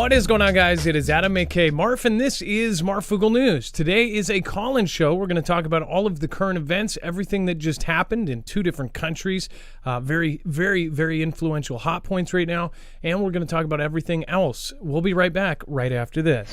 What is going on, guys? It is Adam, aka Marf, and this is Marfoogle News. Today is a call-in show. We're going to talk about all of the current events, everything that just happened in two different countries. Very influential hot points right now, and we're going to talk about everything else. We'll be right back right after this.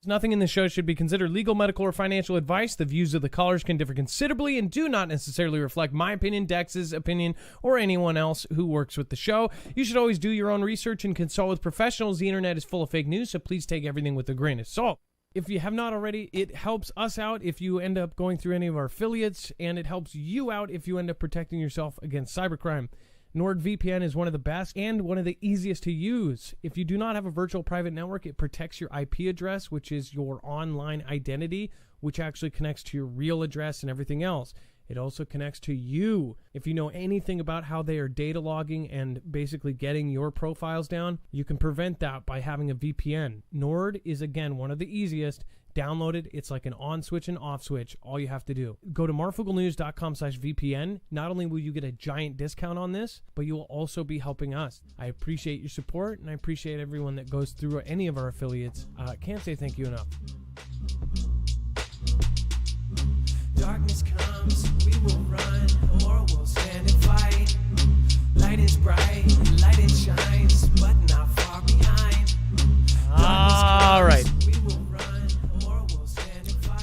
Nothing in this show should be considered legal, medical, or financial advice. The views of the callers can differ considerably and do not necessarily reflect my opinion, Dex's opinion, or anyone else who works with the show. You should always do your own research and consult with professionals. The internet is full of fake news, so please take everything with a grain of salt. If you have not already, it helps us out if you end up going through any of our affiliates, and it helps you out if you end up protecting yourself against cybercrime. NordVPN is one of the best and one of the easiest to use. If you do not have a virtual private network, it protects your IP address, which is your online identity, which actually connects to your real address and everything else. It also connects to you. If you know anything about how they are data logging and basically getting your profiles down, you can prevent that by having a VPN. Nord is, again, one of the easiest. Download it. It's like an on switch and off switch. All you have to do. Go to marfooglenews.com/VPN. Not only will you get a giant discount on this, but you will also be helping us. I appreciate your support, and I appreciate everyone that goes through any of our affiliates. Can't say thank you enough. Darkness comes, we will run, or we'll stand and fight. Light is bright, light it shines, but not far behind. All right.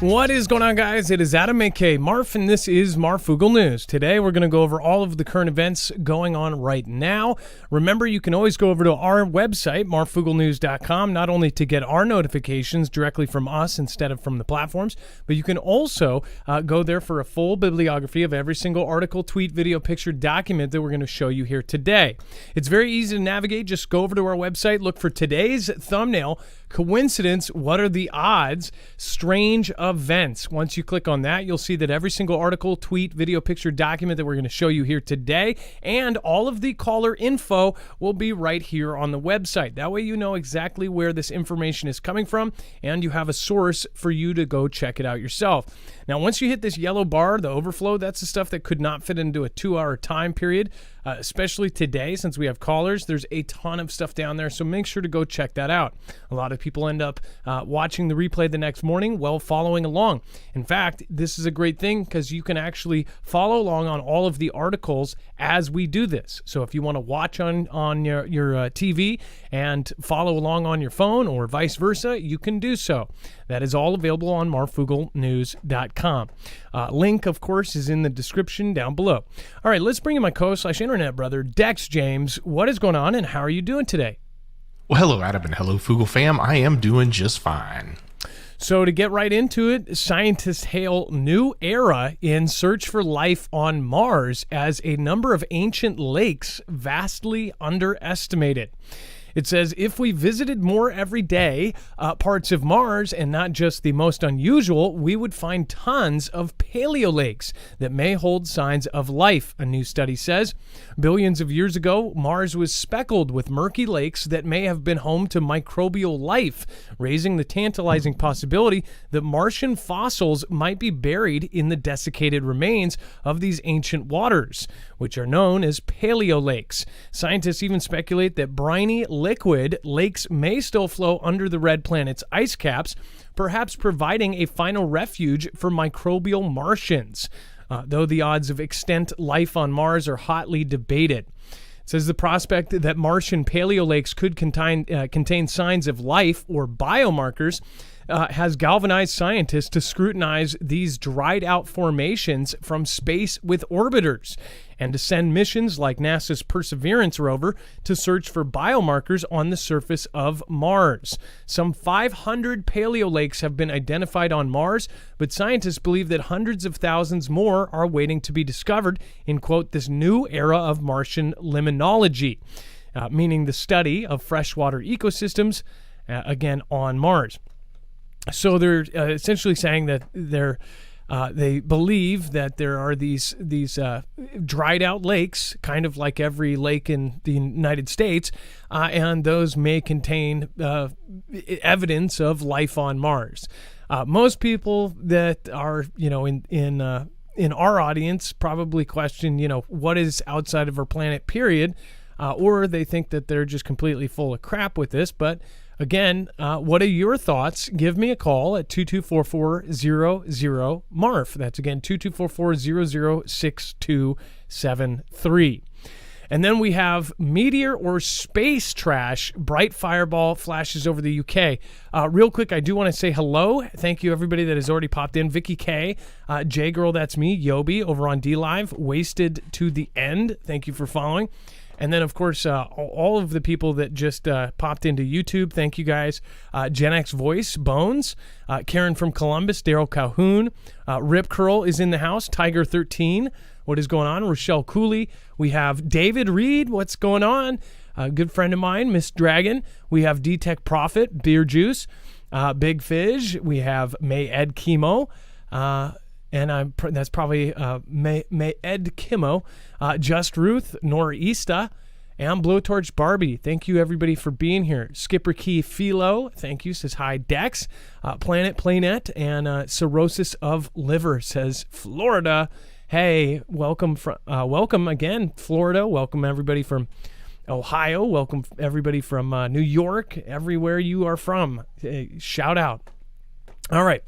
What is going on, guys? It is Adam, aka Marf, and this is Marfoogle News. Today, we're going to go over all of the current events going on right now. Remember, you can always go over to our website, marfooglenews.com, not only to get our notifications directly from us instead of from the platforms, but you can also go there for a full bibliography of every single article, tweet, video, picture, document that we're going to show you here today. It's very easy to navigate. Just go over to our website, look for today's thumbnail. Coincidence, what are the odds? Strange events. Once you click on that, you'll see that every single article, tweet, video, picture, document that we're going to show you here today, and all of the caller info will be right here on the website. That way you know exactly where this information is coming from, and you have a source for you to go check it out yourself. Now, once you hit this yellow bar, the overflow, that's the stuff that could not fit into a 2-hour time period, especially today since we have callers. There's a ton of stuff down there, so make sure to go check that out. A lot of people end up watching the replay the next morning while following along. In fact, this is a great thing because you can actually follow along on all of the articles as we do this. So if you want to watch on your TV and follow along on your phone or vice versa, you can do so. That is all available on marfooglenews.com. Link, of course, is in the description down below. All right, let's bring in my co/internet brother, Dex James. What is going on, and how are you doing today? Well, hello, Adam, and hello, Foogle fam. I am doing just fine. So to get right into it, scientists hail new era in search for life on Mars as a number of ancient lakes vastly underestimated. It says, if we visited more everyday parts of Mars and not just the most unusual, we would find tons of paleolakes that may hold signs of life, a new study says. Billions of years ago, Mars was speckled with murky lakes that may have been home to microbial life, raising the tantalizing possibility that Martian fossils might be buried in the desiccated remains of these ancient waters, which are known as paleolakes. Scientists even speculate that briny liquid lakes may still flow under the red planet's ice caps, perhaps providing a final refuge for microbial Martians, though the odds of extant life on Mars are hotly debated. It says the prospect that Martian paleolakes could contain signs of life or biomarkers has galvanized scientists to scrutinize these dried-out formations from space with orbiters and to send missions like NASA's Perseverance rover to search for biomarkers on the surface of Mars. Some 500 paleolakes have been identified on Mars, but scientists believe that hundreds of thousands more are waiting to be discovered in, quote, this new era of Martian limnology, meaning the study of freshwater ecosystems, again, on Mars. So they're essentially saying that they believe that there are these dried out lakes, kind of like every lake in the United States, and those may contain evidence of life on Mars. Most people that are in in our audience probably question, what is outside of our planet, period. Or they think that they're just completely full of crap with this. But again, what are your thoughts? Give me a call at 2244-00-MARF. That's again 2244-006273. And then we have meteor or space trash. Bright fireball flashes over the UK. Real quick, I do want to say hello. Thank you, everybody that has already popped in. Vicky K, J-Girl, that's me, Yobi, over on D-Live. Wasted to the End. Thank you for following. And then, of course, all of the people that just popped into YouTube, thank you guys. Gen X Voice, Bones, Karen from Columbus, Daryl Calhoun, Rip Curl is in the house, Tiger 13, what is going on? Rochelle Cooley. We have David Reed, what's going on? A good friend of mine, Miss Dragon. We have D-Tech Prophet, Beer Juice, Big Fizz. We have May Ed Chemo. And that's probably May Ed Kimmo, Just Ruth, Norista, and Blowtorch Barbie. Thank you, everybody, for being here. Skipper Key Philo, thank you, says hi. Dex, Planet Playnet, and Cirrhosis of Liver says Florida. Hey, welcome again, Florida. Welcome everybody from Ohio. Welcome everybody from New York. Everywhere you are from, shout out. All right.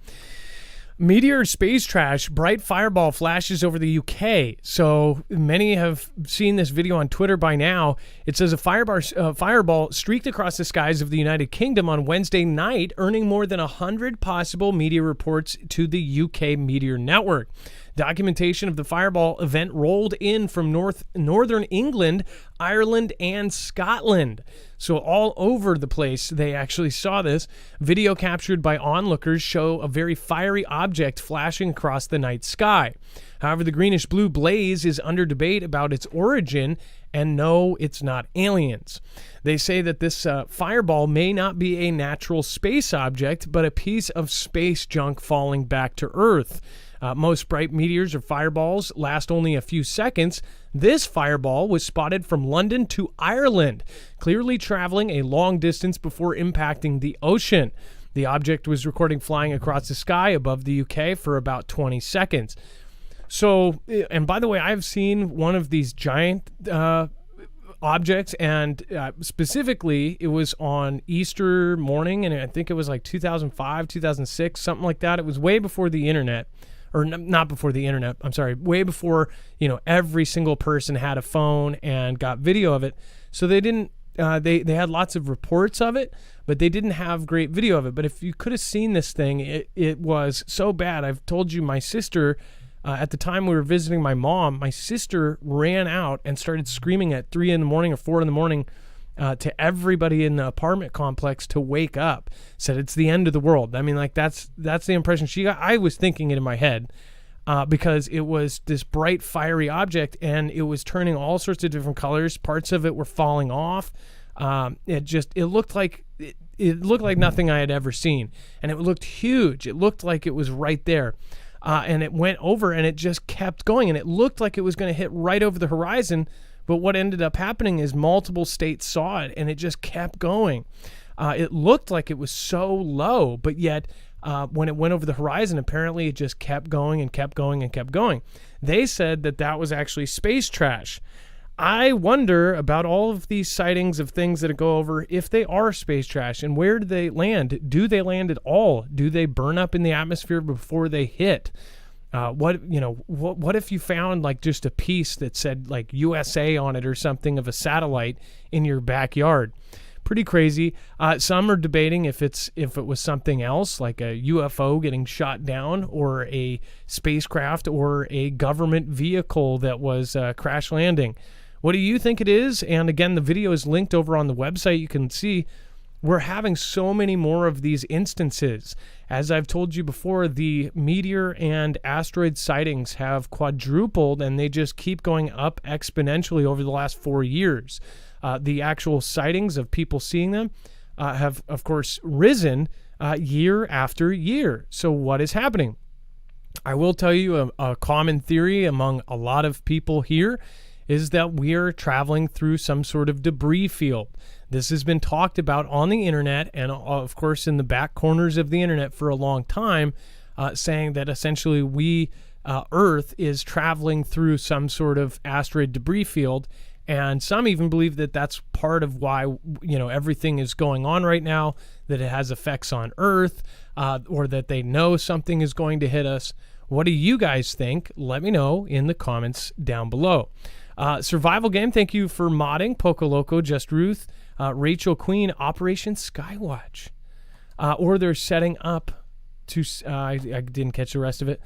Meteor space trash, bright fireball flashes over the UK. So many have seen this video on Twitter by now. It says a fireball streaked across the skies of the United Kingdom on Wednesday night, earning more than 100 possible media reports to the UK Meteor Network. Documentation of the fireball event rolled in from northern England, Ireland, and Scotland. So all over the place, they actually saw this. Video captured by onlookers show a very fiery object flashing across the night sky. However, the greenish-blue blaze is under debate about its origin, and no, it's not aliens. They say that this fireball may not be a natural space object, but a piece of space junk falling back to Earth. Most bright meteors or fireballs last only a few seconds. This fireball was spotted from London to Ireland, clearly traveling a long distance before impacting the ocean. The object was recorded flying across the sky above the UK for about 20 seconds. So, and by the way, I've seen one of these giant objects, and specifically it was on Easter morning, and I think it was like 2005, 2006, something like that. It was way before the internet. Or not before the internet, I'm sorry, way before, every single person had a phone and got video of it. So they didn't, they had lots of reports of it, but they didn't have great video of it. But if you could have seen this thing, it was so bad. I've told you, my sister, at the time we were visiting my mom, my sister ran out and started screaming at 3 in the morning or 4 in the morning to everybody in the apartment complex to wake up. Said it's the end of the world. I mean, like that's the impression she got. I was thinking it in my head because it was this bright, fiery object, and it was turning all sorts of different colors. Parts of it were falling off. It looked like nothing I had ever seen, and it looked huge. It looked like it was right there. And it went over, and it just kept going, and it looked like it was going to hit right over the horizon. But what ended up happening is multiple states saw it, and it just kept going. It looked like it was so low, but yet when it went over the horizon, apparently it just kept going and kept going and kept going. They said that was actually space trash. I wonder about all of these sightings of things that go over, if they are space trash, and where do they land? Do they land at all? Do they burn up in the atmosphere before they hit? What if you found like just a piece that said like USA on it or something of a satellite in your backyard? Pretty crazy. Some are debating if it was something else, like a UFO getting shot down, or a spacecraft, or a government vehicle that was crash landing. What do you think it is? And again, the video is linked over on the website. You can see we're having so many more of these instances. As I've told you before, the meteor and asteroid sightings have quadrupled, and they just keep going up exponentially over the last 4 years. The actual sightings of people seeing them have, of course, risen year after year. So what is happening? I will tell you a common theory among a lot of people here is that we are traveling through some sort of debris field. This has been talked about on the internet and, of course, in the back corners of the internet for a long time, saying that essentially we Earth is traveling through some sort of asteroid debris field. And some even believe that that's part of why, everything is going on right now, that it has effects on Earth, or that they know something is going to hit us. What do you guys think? Let me know in the comments down below. Survival Game, thank you for modding. Poco Loco, Just Ruth, Rachel Queen, Operation Skywatch. Or they're setting up to, I didn't catch the rest of it,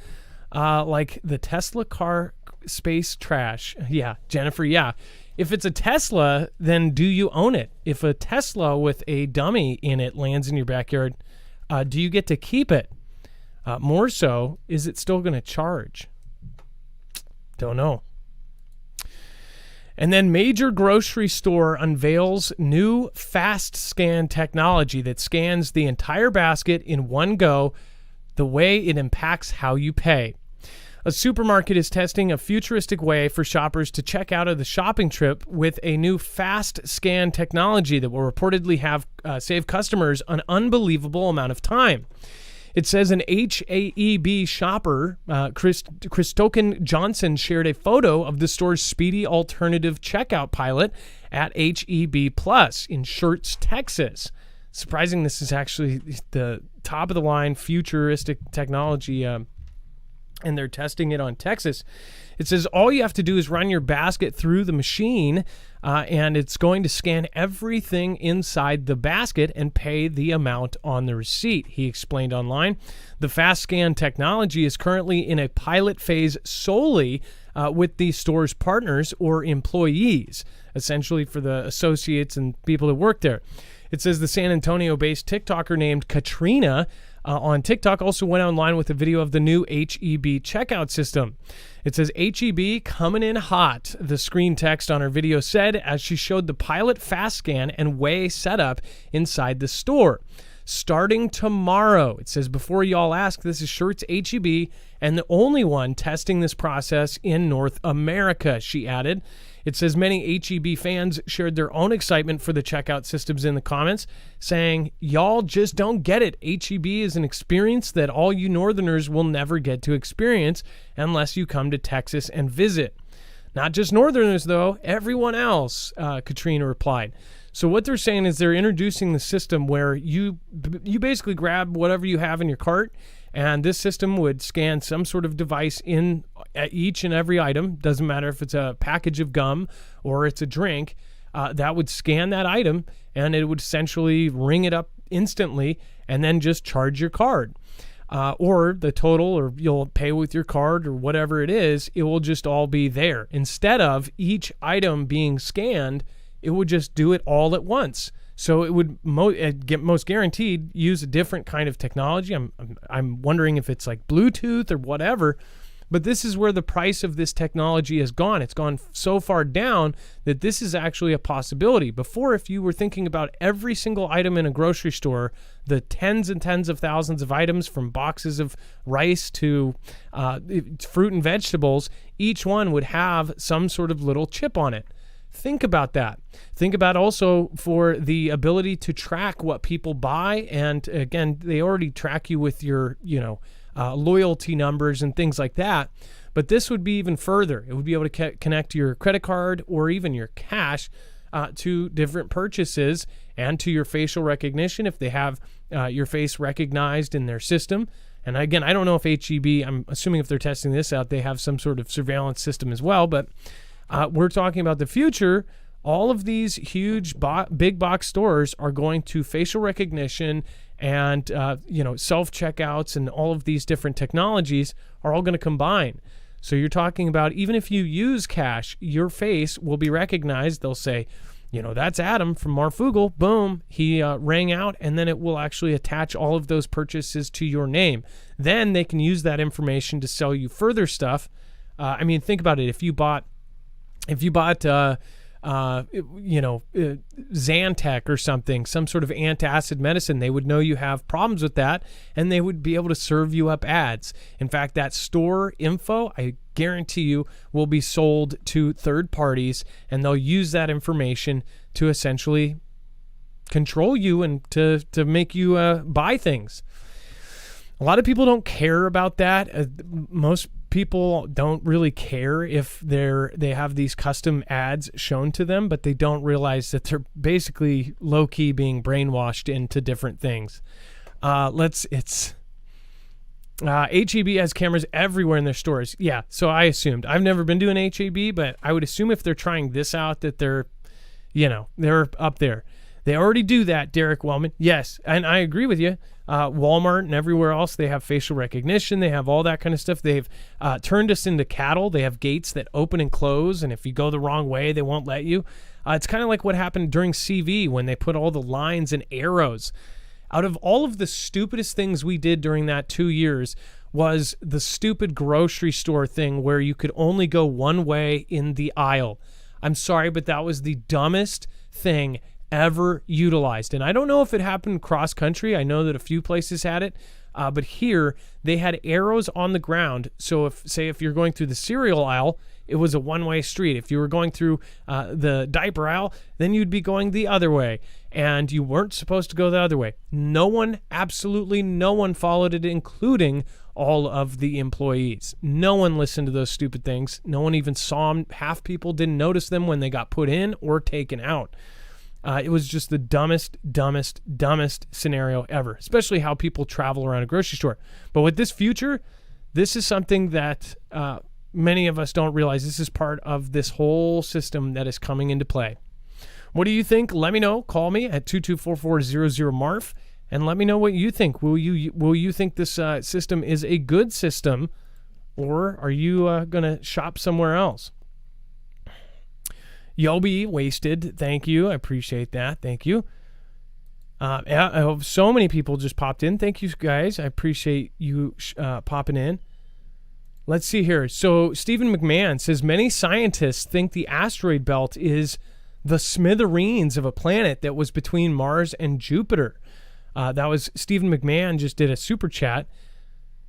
like the Tesla car space trash. Yeah, Jennifer, yeah. If it's a Tesla, then do you own it? If a Tesla with a dummy in it lands in your backyard, do you get to keep it? More so, is it still going to charge? Don't know. And then major grocery store unveils new fast scan technology that scans the entire basket in one go, the way it impacts how you pay. A supermarket is testing a futuristic way for shoppers to check out of the shopping trip with a new fast scan technology that will reportedly have save customers an unbelievable amount of time. It says an HAEB shopper, Christoken Johnson, shared a photo of the store's speedy alternative checkout pilot at HEB Plus in Schertz, Texas. Surprising this is actually the top of the line futuristic technology, and they're testing it on Texas. It says all you have to do is run your basket through the machine, and it's going to scan everything inside the basket and pay the amount on the receipt, he explained online. The fast scan technology is currently in a pilot phase solely with the store's partners or employees, essentially for the associates and people that work there. It says the San Antonio-based TikToker named Katrina on TikTok also went online with a video of the new HEB checkout system. It says, HEB coming in hot, the screen text on her video said as she showed the pilot fast scan and weigh setup inside the store. Starting tomorrow, it says, before y'all ask, this is Schertz HEB and the only one testing this process in North America, she added. It says many HEB fans shared their own excitement for the checkout systems in the comments, saying, y'all just don't get it. HEB is an experience that all you Northerners will never get to experience unless you come to Texas and visit. Not just Northerners, though, everyone else, Katrina replied. So what they're saying is they're introducing the system where you basically grab whatever you have in your cart, and this system would scan some sort of device in each and every item. Doesn't matter if it's a package of gum or it's a drink. That would scan that item, and it would essentially ring it up instantly and then just charge your card. Or the total, or you'll pay with your card or whatever it is, it will just all be there. Instead of each item being scanned, it would just do it all at once. So it would most guaranteed use a different kind of technology. I'm wondering if it's like Bluetooth or whatever. But this is where the price of this technology has gone. It's gone so far down that this is actually a possibility. Before, if you were thinking about every single item in a grocery store, the tens and tens of thousands of items from boxes of rice to fruit and vegetables, each one would have some sort of little chip on it. Think about that. Think about also for the ability to track what people buy. And again, they already track you with your, loyalty numbers and things like that. But this would be even further. It would be able to connect your credit card or even your cash to different purchases and to your facial recognition if they have your face recognized in their system. And again, I don't know if HEB, I'm assuming if they're testing this out, they have some sort of surveillance system as well. But we're talking about the future. All of these huge big box stores are going to facial recognition and self-checkouts, and all of these different technologies are all going to combine. So you're talking about even if you use cash, your face will be recognized. They'll say, that's Adam from Marfoogle. Boom, he rang out, and then it will actually attach all of those purchases to your name. Then they can use that information to sell you further stuff. Think about it. If you bought Zantac or something, some sort of antacid medicine, they would know you have problems with that, and they would be able to serve you up ads. In fact, that store info, I guarantee you, will be sold to third parties, and they'll use that information to essentially control you and to make you buy things. A lot of people don't care about that. Most people don't really care if they have these custom ads shown to them, but they don't realize that they're basically low-key being brainwashed into different things. HEB has cameras everywhere in their stores. Yeah, so I assumed. I've never been to an HEB, but I would assume if they're trying this out that they're up there. They already do that, Derek Wellman. Yes, and I agree with you. Walmart and everywhere else, they have facial recognition. They have all that kind of stuff. They've turned us into cattle. They have gates that open and close, and if you go the wrong way, they won't let you. It's kind of like what happened during CV when they put all the lines and arrows. Out of all of the stupidest things we did during that 2 years was the stupid grocery store thing where you could only go one way in the aisle. I'm sorry, but that was the dumbest thing ever utilized. And I don't know if it happened cross country. I know that a few places had it. But here they had arrows on the ground. So if you're going through the cereal aisle, it was a one-way street. If you were going through the diaper aisle, then you'd be going the other way. And you weren't supposed to go the other way. Absolutely no one followed it, including all of the employees. No one listened to those stupid things. No one even saw them. Half people didn't notice them when they got put in or taken out. It was just the dumbest scenario ever, especially how people travel around a grocery store. But with this future, this is something that many of us don't realize. This is part of this whole system that is coming into play. What do you think? Let me know. Call me at 224-400-MARF and let me know what you think. Will you think this system is a good system, or are you going to shop somewhere else? Yobi Wasted, thank you. I appreciate that. Thank you. So many people just popped in. Thank you, guys. I appreciate you popping in. Let's see here. So Stephen McMahon says, many scientists think the asteroid belt is the smithereens of a planet that was between Mars and Jupiter. That was Stephen McMahon just did a super chat.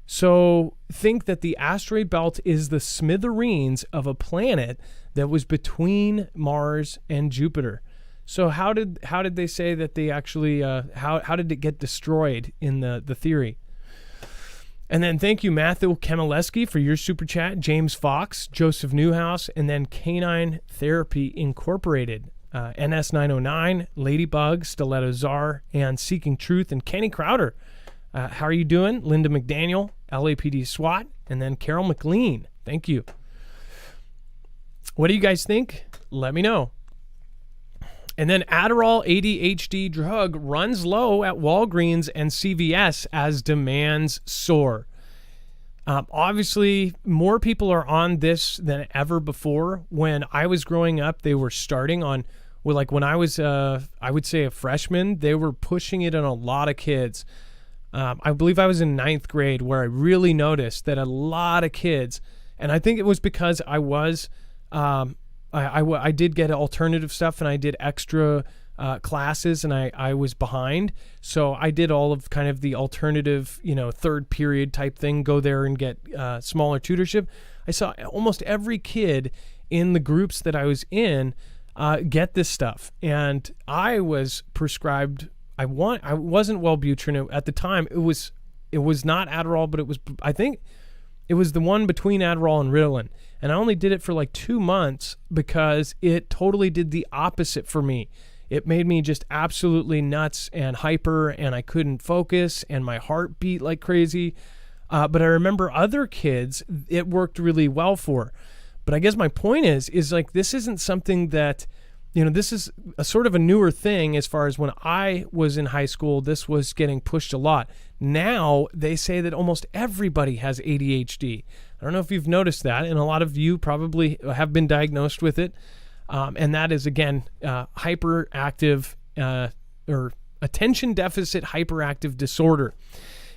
So think that the asteroid belt is the smithereens of a planet that was between Mars and Jupiter. So how did they say that they actually how did it get destroyed in the theory? And then thank you, Matthew Kemileski, for your super chat. James Fox, Joseph Newhouse, and then Canine Therapy Incorporated, NS909, Ladybug, Stiletto Czar, and Seeking Truth, and Kenny Crowder. How are you doing? Linda McDaniel, LAPD SWAT, and then Carol McLean. Thank you. What do you guys think? Let me know. And then Adderall ADHD drug runs low at Walgreens and CVS as demands soar. Obviously, more people are on this than ever before. When I was growing up, they were starting on, well, like when I was, I would say a freshman, they were pushing it on a lot of kids. I believe I was in 9th grade where I really noticed that a lot of kids, and I think it was because I was, I did get alternative stuff and I did extra classes and I was behind. So I did all of kind of the alternative, third period type thing, go there and get smaller tutorship. I saw almost every kid in the groups that I was in get this stuff. And I was prescribed, I wasn't Wellbutrin at the time. It was not Adderall, but I think it was the one between Adderall and Ritalin. And I only did it for like 2 months because it totally did the opposite for me. It made me just absolutely nuts and hyper, and I couldn't focus, and my heart beat like crazy. But I remember other kids, it worked really well for. But I guess my point is like, this isn't something that, this is a sort of a newer thing as far as when I was in high school, this was getting pushed a lot. Now they say that almost everybody has ADHD. I don't know if you've noticed that, and a lot of you probably have been diagnosed with it. And that is, again, hyperactive or attention deficit hyperactive disorder.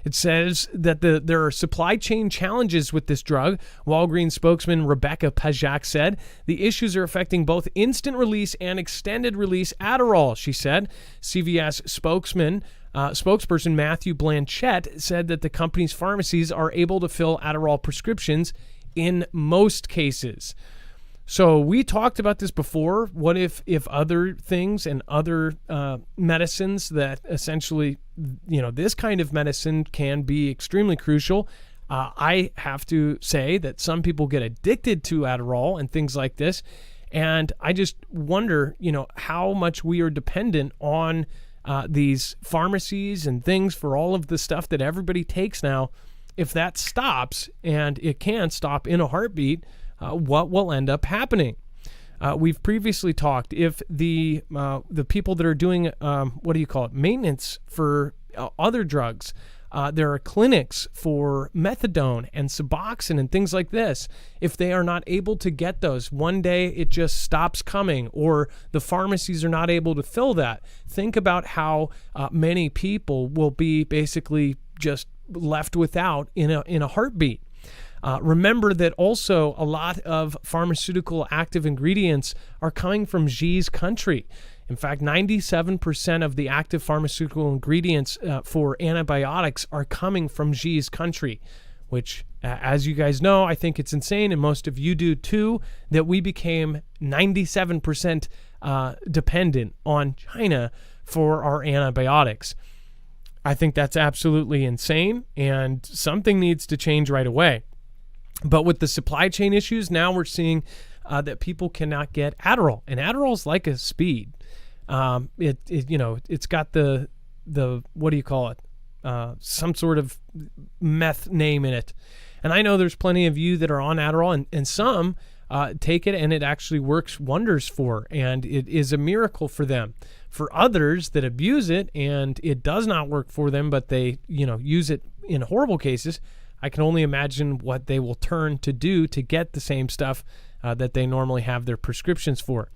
It says that there are supply chain challenges with this drug. Walgreens spokesman Rebecca Pajak said, the issues are affecting both instant release and extended release Adderall, she said. CVS spokesperson Matthew Blanchett said that the company's pharmacies are able to fill Adderall prescriptions in most cases. So we talked about this before. What if other things and other medicines that essentially, this kind of medicine can be extremely crucial. I have to say that some people get addicted to Adderall and things like this. And I just wonder, how much we are dependent on these pharmacies and things for all of the stuff that everybody takes now. If that stops, and it can stop in a heartbeat, what will end up happening? We've previously talked if the people that are doing maintenance for other drugs. There are clinics for methadone and Suboxone and things like this. If they are not able to get those, one day it just stops coming, or the pharmacies are not able to fill that. Think about how many people will be basically just left without in a heartbeat. Remember that also a lot of pharmaceutical active ingredients are coming from Xi's country. In fact, 97% of the active pharmaceutical ingredients for antibiotics are coming from Xi's country, which, as you guys know, I think it's insane, and most of you do too, that we became 97% dependent on China for our antibiotics. I think that's absolutely insane, and something needs to change right away. But with the supply chain issues, now we're seeing that people cannot get Adderall, and Adderall's like a speed. It's got the what do you call it? Some sort of meth name in it. And I know there's plenty of you that are on Adderall, and some take it and it actually works wonders for, and it is a miracle for them. For others that abuse it and it does not work for them, but they, use it in horrible cases, I can only imagine what they will turn to do to get the same stuff that they normally have their prescriptions for.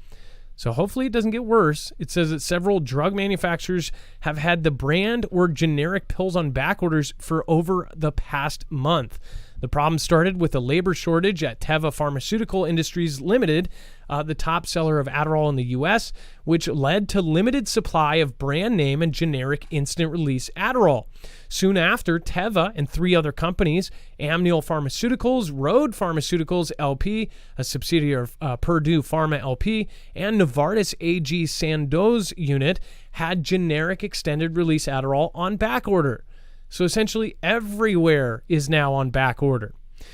So hopefully it doesn't get worse. It says that several drug manufacturers have had the brand or generic pills on back orders for over the past month. The problem started with a labor shortage at Teva Pharmaceutical Industries Limited, the top seller of Adderall in the U.S., which led to limited supply of brand name and generic instant release Adderall. Soon after, Teva and 3 other companies, Amneal Pharmaceuticals, Rhode Pharmaceuticals LP, a subsidiary of Purdue Pharma LP, and Novartis AG Sandoz unit, had generic extended release Adderall on back order. So essentially everywhere is now on back order. It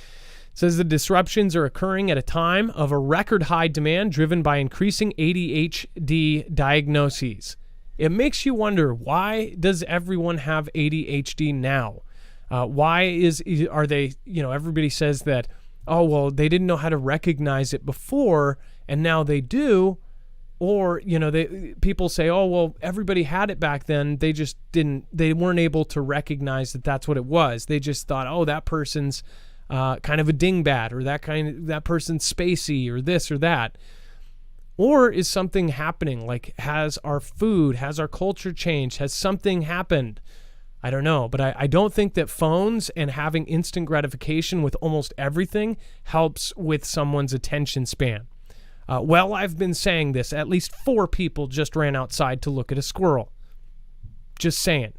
says the disruptions are occurring at a time of a record high demand driven by increasing ADHD diagnoses. It makes you wonder, why does everyone have ADHD now? Are they, everybody says that, oh, well, they didn't know how to recognize it before and now they do. Or, people say, oh, well, everybody had it back then. They just they weren't able to recognize that that's what it was. They just thought, oh, that person's kind of a dingbat, or that person's spacey, or this or that. Or is something happening? Like, has our culture changed? Has something happened? I don't know, but I don't think that phones and having instant gratification with almost everything helps with someone's attention span. Well, I've been saying this. At least 4 people just ran outside to look at a squirrel. Just saying.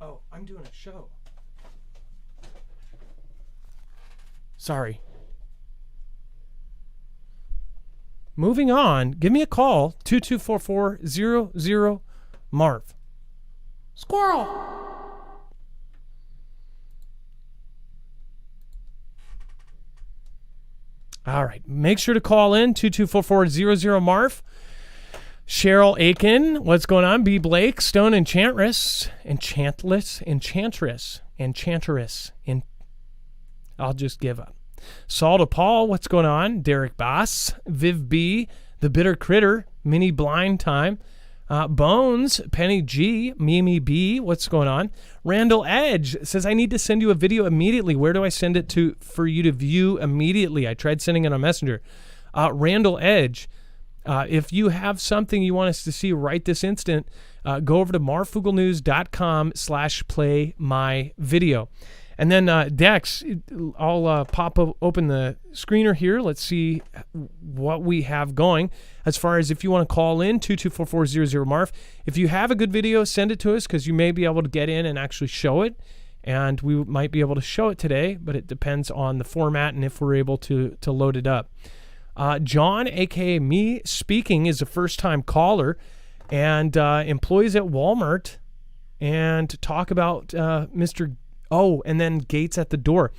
Oh, I'm doing a show. Sorry. Moving on, give me a call, 2244-00-MARV. Squirrel! All right, make sure to call in, 2244-00-MARV. Cheryl Aiken, what's going on? B. Blake, Stone Enchantress, I'll just give up. Saul DePaul, what's going on? Derek Bass, Viv B, The Bitter Critter, Mini Blind Time, Bones, Penny G, Mimi B, what's going on? Randall Edge says, I need to send you a video immediately. Where do I send it to for you to view immediately? I tried sending it on Messenger. Randall Edge, if you have something you want us to see right this instant, go over to marfoogle.com/play-my-video. And then Dex, I'll open the screener here. Let's see what we have going. As far as if you want to call in, 2244-00-MARV. If you have a good video, send it to us, because you may be able to get in and actually show it. And we might be able to show it today, but it depends on the format and if we're able to load it up. John, aka me, speaking is a first-time caller and employees at Walmart, and talk about Mr. Oh, and then gates at the door.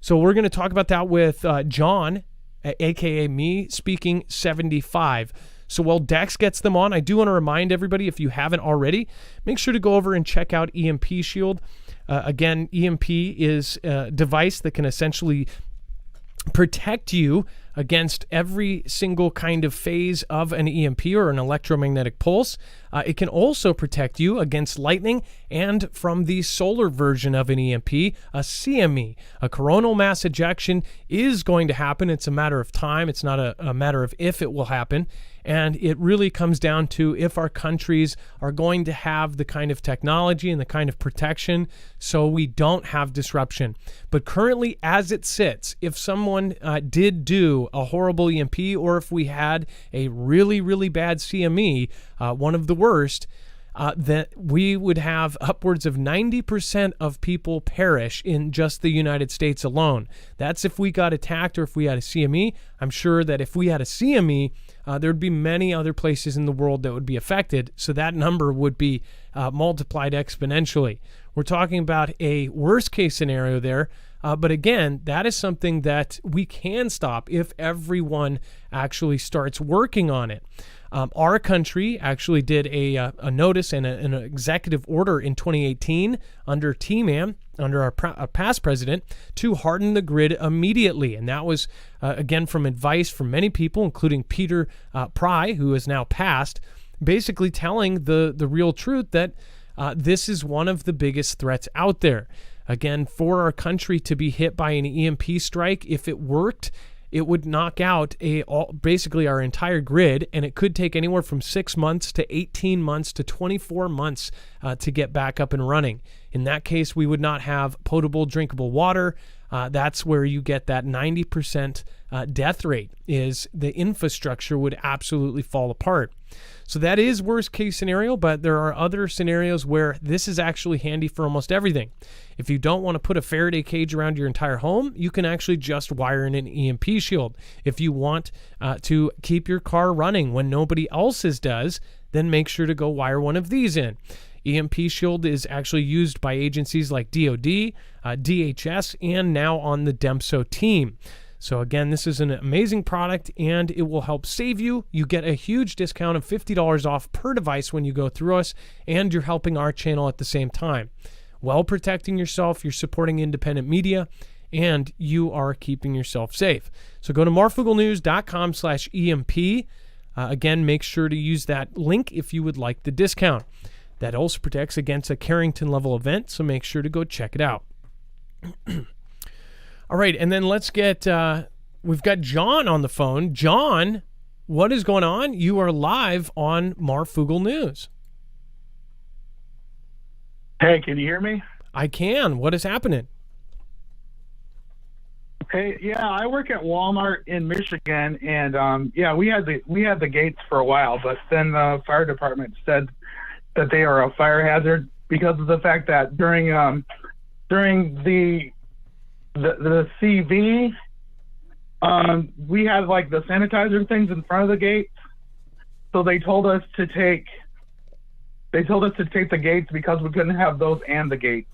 So we're going to talk about that with John, aka me, speaking 75. So while Dex gets them on, I do want to remind everybody, if you haven't already, make sure to go over and check out EMP Shield. Again, EMP is a device that can essentially protect you against every single kind of phase of an EMP or an electromagnetic pulse. It can also protect you against lightning and from the solar version of an EMP, a CME. A coronal mass ejection is going to happen. It's a matter of time. It's not a matter of if it will happen. And it really comes down to if our countries are going to have the kind of technology and the kind of protection so we don't have disruption. But currently, as it sits, if someone did do a horrible EMP, or if we had a really, really bad CME, one of the worst, that we would have upwards of 90% of people perish in just the United States alone. That's if we got attacked or if we had a CME. I'm sure that if we had a CME, there would be many other places in the world that would be affected, so that number would be multiplied exponentially. We're talking about a worst case scenario there, but again, that is something that we can stop if everyone actually starts working on it. Our country actually did a notice and an executive order in 2018 under T-Man, under our past president, to harden the grid immediately. And that was, again, from advice from many people, including Peter Pry, who is now passed, basically telling the real truth that this is one of the biggest threats out there. Again, for our country to be hit by an EMP strike, if it worked, it would knock out basically our entire grid, and it could take anywhere from 6 months to 18 months to 24 months to get back up and running. In that case, we would not have potable, drinkable water. That's where you get that 90% death rate, is the infrastructure would absolutely fall apart. So that is worst case scenario, but there are other scenarios where this is actually handy for almost everything. If you don't want to put a Faraday cage around your entire home, you can actually just wire in an EMP shield. If you want to keep your car running when nobody else's does, then make sure to go wire one of these in. EMP Shield is actually used by agencies like DOD, DHS, and now on the DEMSO team. So again, this is an amazing product, and it will help save you. You get a huge discount of $50 off per device when you go through us, and you're helping our channel at the same time. While protecting yourself, you're supporting independent media, and you are keeping yourself safe. So go to marfooglenews.com/EMP. Again, make sure to use that link if you would like the discount. That also protects against a Carrington level event, so make sure to go check it out. All right, and then let's get, we've got John on the phone. John, what is going on? You are live on Marfoogle News. Hey, can you hear me? I can. What is happening? Hey, yeah, I work at Walmart in Michigan, and yeah, we had the gates for a while, but then the fire department said that they are a fire hazard because of the fact that during the CV, we had like the sanitizer things in front of the gates, so they told us to take the gates because we couldn't have those and the gates.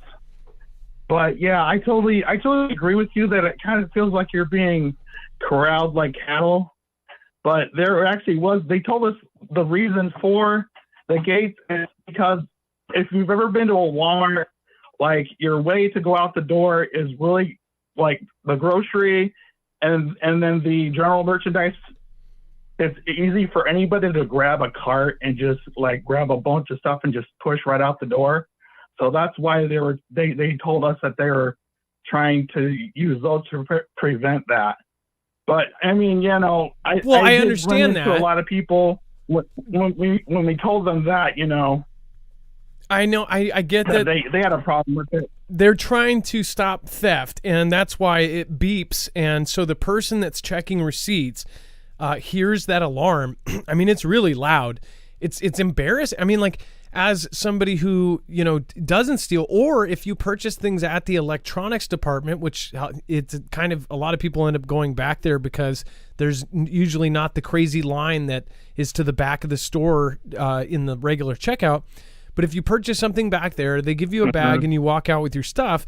But yeah, I totally agree with you that it kind of feels like you're being corralled like cattle. But there actually was, they told us the reason for the gates is because if you've ever been to a Walmart, like your way to go out the door is really like the grocery and then the general merchandise. It's easy for anybody to grab a cart and just like grab a bunch of stuff and just push right out the door. So that's why they told us that they were trying to use those to prevent that. But I mean, you know, I understand that. A lot of people when we told them that, you know. I know, I get that they had a problem with it. They're trying to stop theft, and that's why it beeps. And so the person that's checking receipts hears that alarm. I mean, it's really loud. It's embarrassing. I mean, like, as somebody who, doesn't steal, or if you purchase things at the electronics department, which it's kind of, a lot of people end up going back there because there's usually not the crazy line that is to the back of the store in the regular checkout. But if you purchase something back there, they give you a bag and you walk out with your stuff.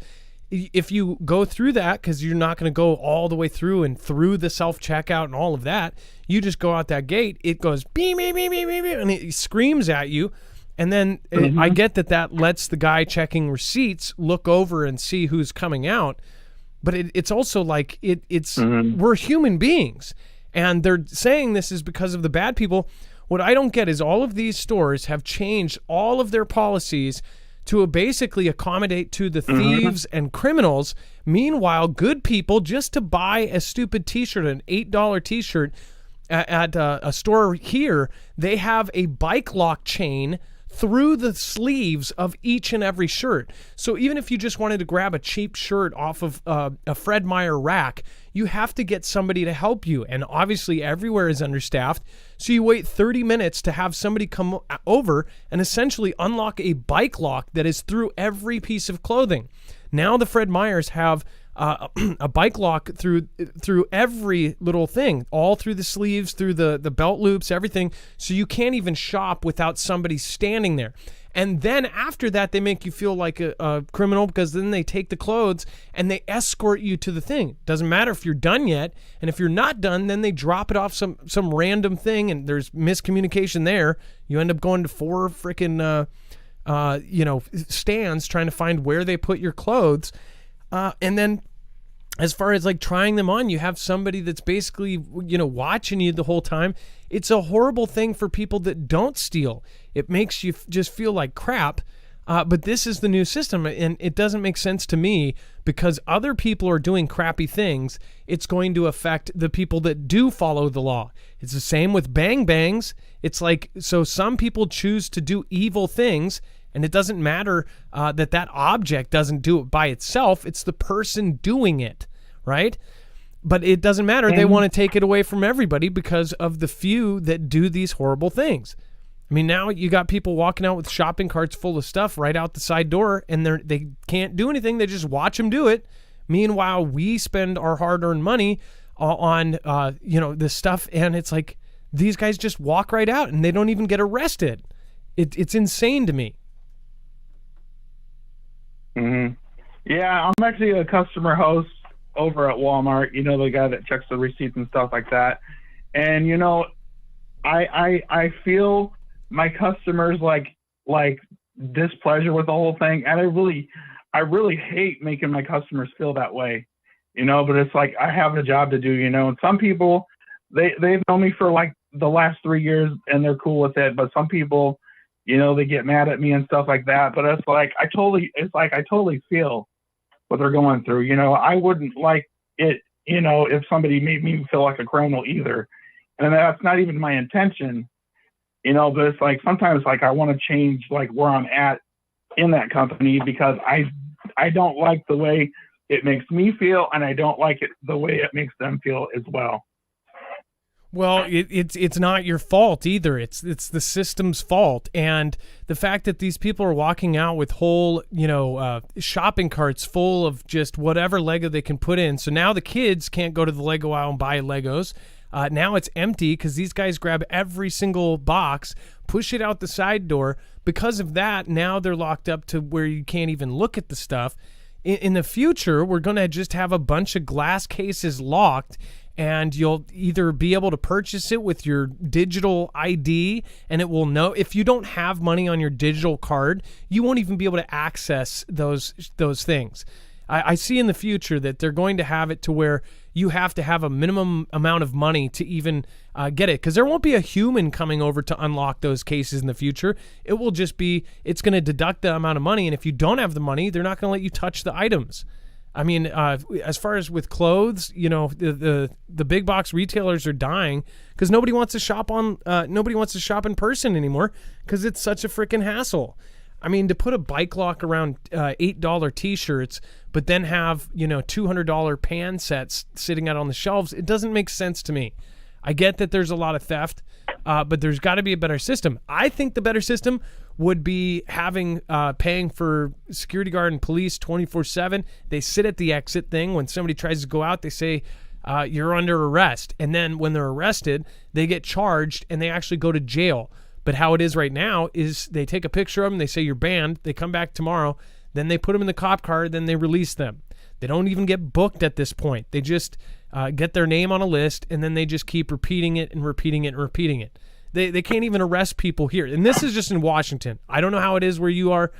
If you go through that, because you're not going to go all the way through and through the self-checkout and all of that, you just go out that gate, it goes beep, beep, beep, beep, beep, and it screams at you. And then I get that lets the guy checking receipts look over and see who's coming out. But it's also like we're human beings. And they're saying this is because of the bad people. What I don't get is all of these stores have changed all of their policies to basically accommodate to the thieves and criminals. Meanwhile, good people, just to buy a stupid T-shirt, an $8 T-shirt at a store here, they have a bike lock chain through the sleeves of each and every shirt. So even if you just wanted to grab a cheap shirt off of a Fred Meyer rack, you have to get somebody to help you. And obviously everywhere is understaffed. So you wait 30 minutes to have somebody come over and essentially unlock a bike lock that is through every piece of clothing. Now the Fred Meyers have a bike lock through every little thing, all through the sleeves, through the belt loops, everything. So you can't even shop without somebody standing there. And then after that, they make you feel like a criminal, because then they take the clothes and they escort you to the thing. Doesn't matter if you're done yet. And if you're not done, then they drop it off some random thing, and there's miscommunication there. You end up going to 4 freaking stands trying to find where they put your clothes. And then as far as like trying them on, you have somebody that's basically, watching you the whole time. It's a horrible thing for people that don't steal. It makes you just feel like crap. But this is the new system, and it doesn't make sense to me, because other people are doing crappy things. It's going to affect the people that do follow the law. It's the same with bang bangs. It's like, so some people choose to do evil things, and it doesn't matter that object doesn't do it by itself. It's the person doing it, right? But it doesn't matter. They want to take it away from everybody because of the few that do these horrible things. I mean, now you got people walking out with shopping carts full of stuff right out the side door, and they can't do anything. They just watch them do it. Meanwhile, we spend our hard-earned money on this stuff, and it's like these guys just walk right out, and they don't even get arrested. It's insane to me. Yeah, I'm actually a customer host over at Walmart. The guy that checks the receipts and stuff like that. And I feel my customers like displeasure with the whole thing, and I really hate making my customers feel that way. But it's like I have a job to do. And some people they've known me for like the last 3 years and they're cool with it, but some people, they get mad at me and stuff like that. But it's like I totally feel what they're going through. I wouldn't like it, if somebody made me feel like a criminal either. And that's not even my intention, but it's like sometimes like I want to change like where I'm at in that company, because I don't like the way it makes me feel, and I don't like it the way it makes them feel as well. Well, it's not your fault either. It's the system's fault, and the fact that these people are walking out with whole shopping carts full of just whatever Lego they can put in. So now the kids can't go to the Lego aisle and buy Legos. Now it's empty because these guys grab every single box, push it out the side door. Because of that, now they're locked up to where you can't even look at the stuff. In the future, we're going to just have a bunch of glass cases locked, and you'll either be able to purchase it with your digital ID, and it will know if you don't have money on your digital card, you won't even be able to access those things. I see in the future that they're going to have it to where you have to have a minimum amount of money to even get it, because there won't be a human coming over to unlock those cases in the future. It will just be, it's going to deduct the amount of money, and if you don't have the money, they're not going to let you touch the items. I mean, as far as with clothes, the big box retailers are dying because nobody wants to shop in person anymore because it's such a freaking hassle. I mean, to put a bike lock around $8 T-shirts, but then have $200 pan sets sitting out on the shelves, it doesn't make sense to me. I get that there's a lot of theft, but there's got to be a better system. I think the better system would be having paying for security guard and police 24/7. They sit at the exit thing. When somebody tries to go out, they say, you're under arrest. And then when they're arrested, they get charged and they actually go to jail. But how it is right now is they take a picture of them, they say you're banned, they come back tomorrow, then they put them in the cop car, then they release them. They don't even get booked at this point. They just get their name on a list, and then they just keep repeating it and repeating it and repeating it. They can't even arrest people here. And this is just in Washington. I don't know how it is where you are,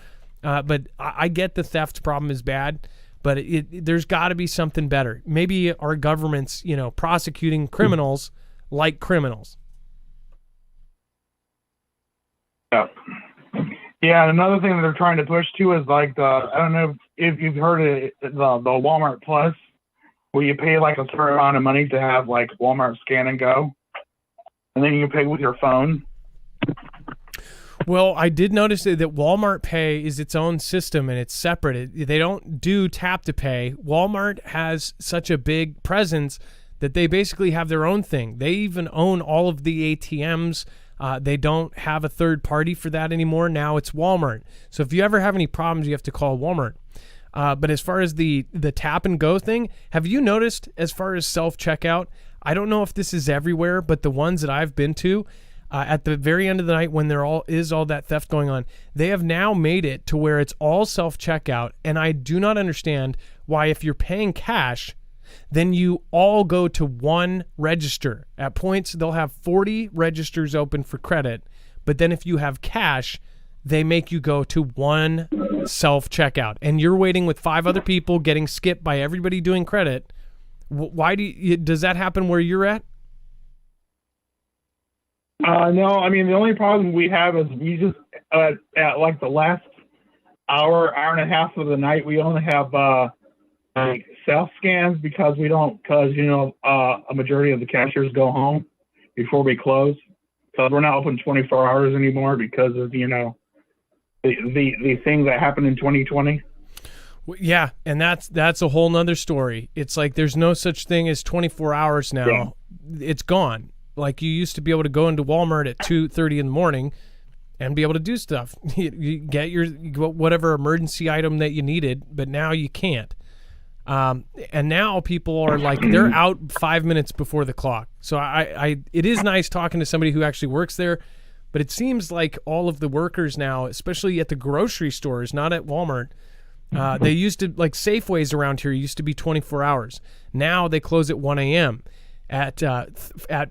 but I get the theft problem is bad, but there's got to be something better. Maybe our government's, prosecuting criminals like criminals. Yeah. Yeah, and another thing that they're trying to push too is like I don't know if you've heard of the Walmart Plus, where you pay like a certain amount of money to have like Walmart Scan and Go, and then you can pay with your phone. Well, I did notice that Walmart Pay is its own system and it's separate. They don't do tap to pay. Walmart has such a big presence that they basically have their own thing. They even own all of the ATMs. They don't have a third party for that anymore. Now it's Walmart. So if you ever have any problems, you have to call Walmart. But as far as the tap and go thing, have you noticed as far as self-checkout, I don't know if this is everywhere, but the ones that I've been to, at the very end of the night when there is all that theft going on, they have now made it to where it's all self-checkout. And I do not understand why, if you're paying cash, then you all go to one register. At points, they'll have 40 registers open for credit, but then if you have cash, they make you go to one self-checkout, and you're waiting with 5 other people, getting skipped by everybody doing credit. Why does that happen where you're at? No, I mean, the only problem we have is we just, at like the last hour and a half of the night, we only have like self scans because a majority of the cashiers go home before we close. So we're not open 24 hours anymore because of, the thing that happened in 2020. Yeah, and that's a whole nother story. It's like there's no such thing as 24 hours now. Yeah. It's gone. Like you used to be able to go into Walmart at 2:30 in the morning and be able to do stuff. You get your whatever emergency item that you needed, but now you can't. And now people are like, they're out 5 minutes before the clock. So it is nice talking to somebody who actually works there, but it seems like all of the workers now, especially at the grocery stores, not at Walmart, they used to, like Safeways around here used to be 24 hours. Now they close at 1 a.m. At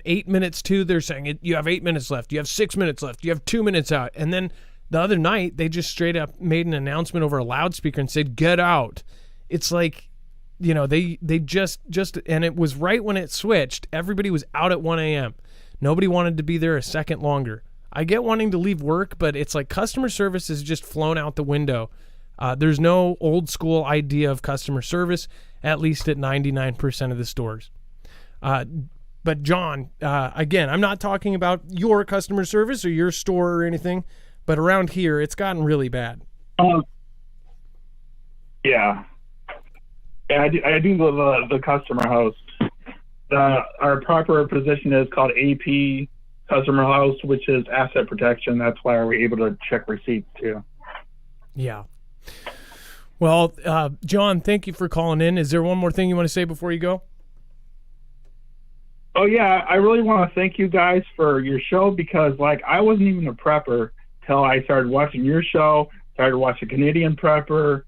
8 minutes to, they're saying you have 8 minutes left, you have 6 minutes left, you have 2 minutes out. And then the other night, they just straight up made an announcement over a loudspeaker and said, get out. It's like, they just, and it was right when it switched, everybody was out at 1 a.m. Nobody wanted to be there a second longer. I get wanting to leave work, but it's like customer service has just flown out the window. There's no old school idea of customer service, at least at 99% of the stores. But John, again, I'm not talking about your customer service or your store or anything, but around here, it's gotten really bad. Yeah. Yeah, I do the customer host. Our proper position is called AP, customer host, which is asset protection. That's why we're able to check receipts too. Yeah. Well, John, thank you for calling in. Is there one more thing you want to say before you go? Oh yeah, I really want to thank you guys for your show because I wasn't even a prepper till I started watching your show, started watching Canadian Prepper,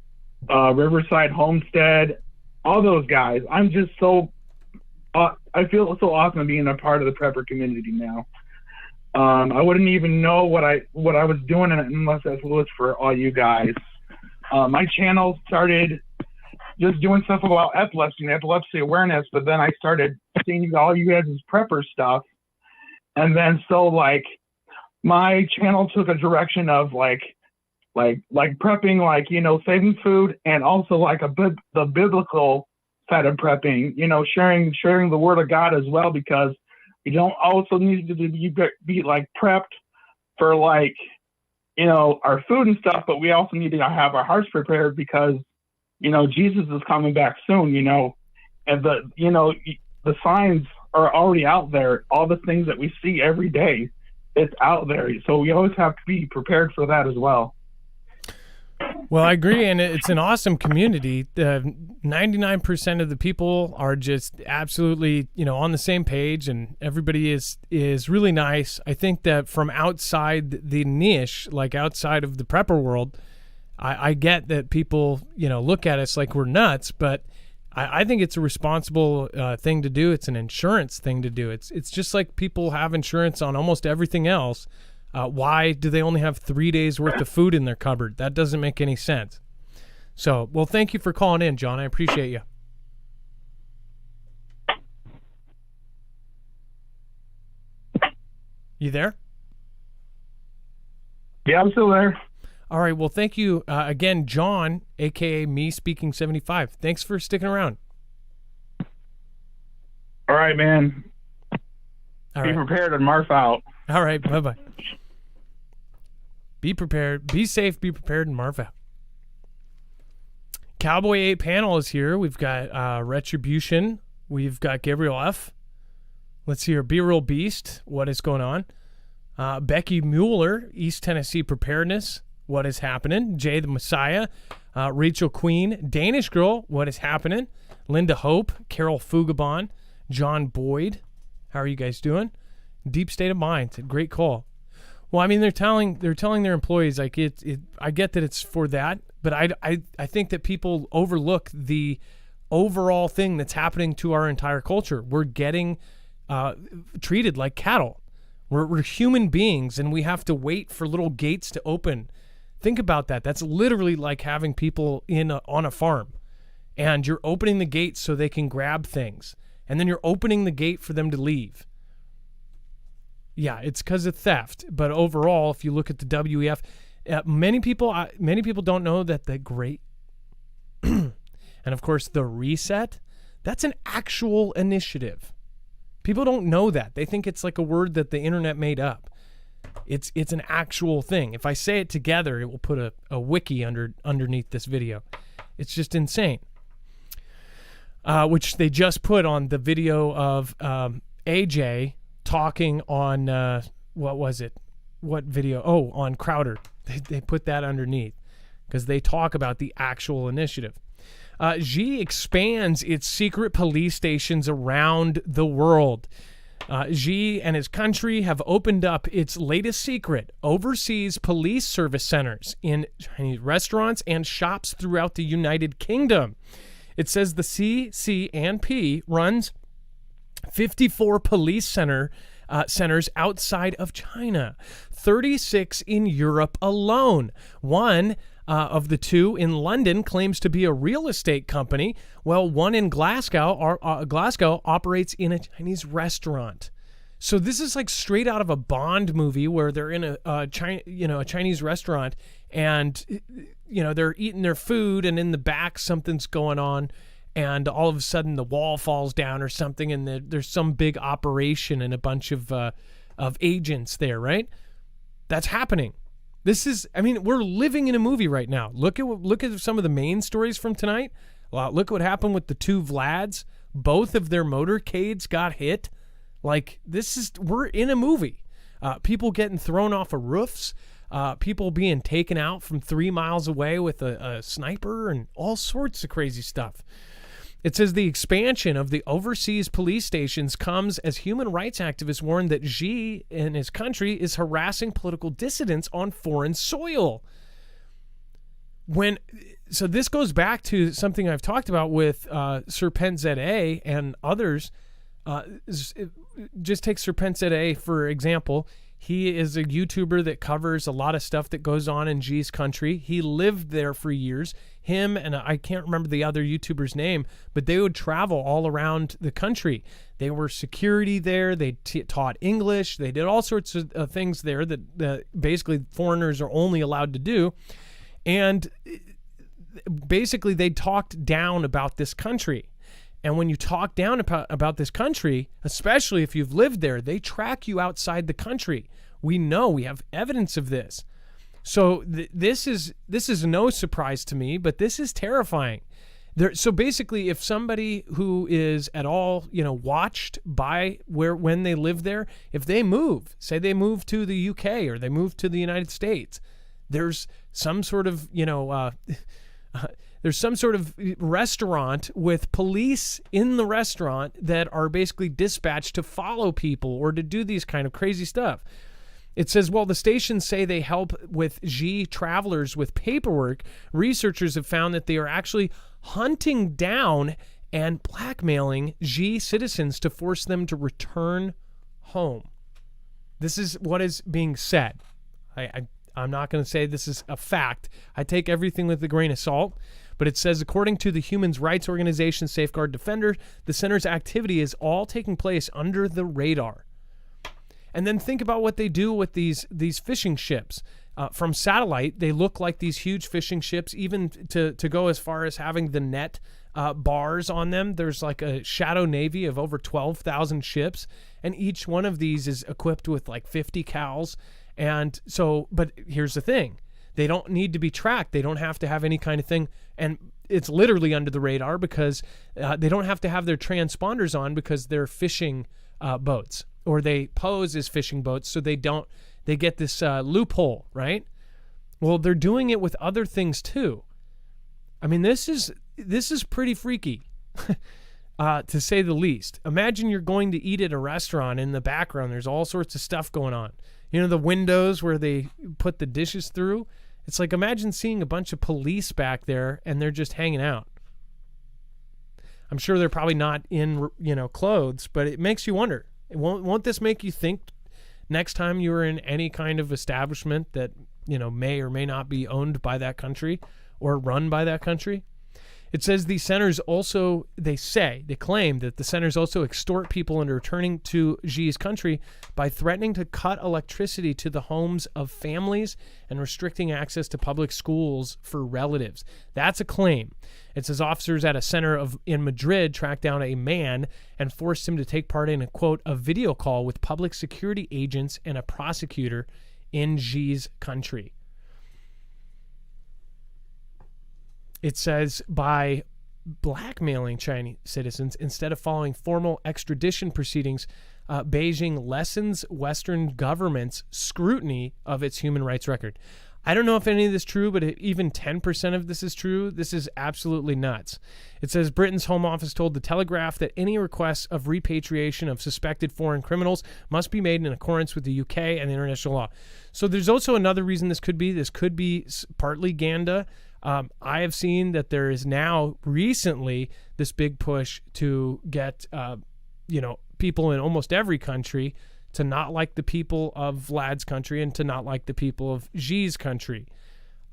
Riverside Homestead, all those guys. I'm just I feel so awesome being a part of the prepper community now. I wouldn't even know what I was doing unless it was for all you guys. My channel started just doing stuff about epilepsy awareness, but then I started seeing all you guys' prepper stuff. And then my channel took a direction of prepping, saving food, and also the biblical side of prepping, sharing the word of God as well, because we don't also need to be prepped for our food and stuff, but we also need to have our hearts prepared because Jesus is coming back soon, and the signs are already out there. All the things that we see every day, it's out there. So we always have to be prepared for that as well. Well, I agree, and it's an awesome community. 99% of the people are just absolutely, on the same page, and everybody is really nice. I think that from outside the niche, like outside of the prepper world, I get that people, look at us like we're nuts, but I think it's a responsible thing to do. It's an insurance thing to do. It's just like people have insurance on almost everything else. Why do they only have 3 days worth of food in their cupboard? That doesn't make any sense. So, well, thank you for calling in, John. I appreciate you. You there? Yeah, I'm still there. All right. Well, thank you again, John, a.k.a. me speaking 75. Thanks for sticking around. All right, man. All Be right. prepared and Marf out. All right. Bye-bye. Be prepared. Be safe. Be prepared. And Marv out. Cowboy 8 panel is here. We've got Retribution. We've got Gabriel F. Let's see here. Be Real Beast. What is going on? Becky Mueller, East Tennessee Preparedness. What is happening? Jay the Messiah. Rachel Queen. Danish Girl. What is happening? Linda Hope. Carol Fugabon. John Boyd. How are you guys doing? Deep State of Mind. Great call. Well, I mean, they're telling their employees, like, I get that it's for that, but I think that people overlook the overall thing that's happening to our entire culture. We're getting treated like cattle. We're human beings, and we have to wait for little gates to open. Think about that. That's literally like having people on a farm, and you're opening the gate so they can grab things, and then you're opening the gate for them to leave. Yeah, it's because of theft. But overall, if you look at the WEF, many people don't know that the Great, and of course the Reset, that's an actual initiative. People don't know that. They think it's like a word that the internet made up. It's an actual thing. If I say it together, it will put a wiki underneath this video. It's just insane. Which they just put on the video of AJ talking on what was it? What video? Oh, on Crowder. They put that underneath because they talk about the actual initiative. Xi expands its secret police stations around the world. Xi and his country have opened up its latest secret, overseas police service centers in Chinese restaurants and shops throughout the United Kingdom. It says the CCNP runs 54 police centers outside of China, 36 in Europe alone. One of the two in London claims to be a real estate company, while one in Glasgow operates in a Chinese restaurant. So this is like straight out of a Bond movie where they're in a Chinese restaurant, and they're eating their food, and in the back something's going on. And all of a sudden the wall falls down or something, and there's some big operation and a bunch of agents there, right? That's happening. We're living in a movie right now. Look at some of the main stories from tonight. Look what happened with the two Vlads. Both of their motorcades got hit. We're in a movie. People getting thrown off of roofs. People being taken out from 3 miles away with a sniper and all sorts of crazy stuff. It says the expansion of the overseas police stations comes as human rights activists warn that Xi and his country is harassing political dissidents on foreign soil. So this goes back to something I've talked about with Serpent ZA and others. Just take Serpent ZA for example. He is a YouTuber that covers a lot of stuff that goes on in Xi's country. He lived there for years. Him and I can't remember the other YouTuber's name, but they would travel all around the country. They were security there. They taught English. They did all sorts of things there that basically foreigners are only allowed to do. And basically they talked down about this country. And when you talk down about this country, especially if you've lived there, they track you outside the country. We have evidence of this. So this is no surprise to me, but this is terrifying. So basically, if somebody who is at all, watched by when they live there, if they move, say they move to the UK or they move to the United States, there's some sort of, there's some sort of restaurant with police in the restaurant that are basically dispatched to follow people or to do these kind of crazy stuff. It says, well, the stations say they help with Xi travelers with paperwork. Researchers have found that they are actually hunting down and blackmailing Xi citizens to force them to return home. This is what is being said. I'm not going to say this is a fact. I take everything with a grain of salt. But it says, according to the human rights organization Safeguard Defender, the center's activity is all taking place under the radar. And then think about what they do with these fishing ships. From satellite, they look like these huge fishing ships, even to go as far as having the net bars on them. There's like a shadow navy of over 12,000 ships, and each one of these is equipped with like 50 cows. And so, but here's the thing. They don't need to be tracked. They don't have to have any kind of thing. And it's literally under the radar because they don't have to have their transponders on because they're fishing boats, or they pose as fishing boats, so they get this loophole, right? Well, they're doing it with other things too. I mean, this is pretty freaky, to say the least. Imagine you're going to eat at a restaurant. In the background, there's all sorts of stuff going on. The windows where they put the dishes through. It's like, imagine seeing a bunch of police back there and they're just hanging out. I'm sure they're probably not in, clothes, but it makes you wonder. Won't this make you think next time you're in any kind of establishment that, may or may not be owned by that country or run by that country? It says these centers also, they claim that the centers also extort people into returning to Xi's country by threatening to cut electricity to the homes of families and restricting access to public schools for relatives. That's a claim. It says officers at a center in Madrid tracked down a man and forced him to take part in a video call with public security agents and a prosecutor in Xi's country. It says by blackmailing Chinese citizens instead of following formal extradition proceedings, Beijing lessens Western governments' scrutiny of its human rights record. I don't know if any of this is true, but even 10% of this is true. This is absolutely nuts. It says Britain's Home Office told The Telegraph that any requests of repatriation of suspected foreign criminals must be made in accordance with the UK and international law. So there's also another reason this could be. This could be partly Ganda. I have seen that there is now recently this big push to get, people in almost every country to not like the people of Vlad's country and to not like the people of Xi's country.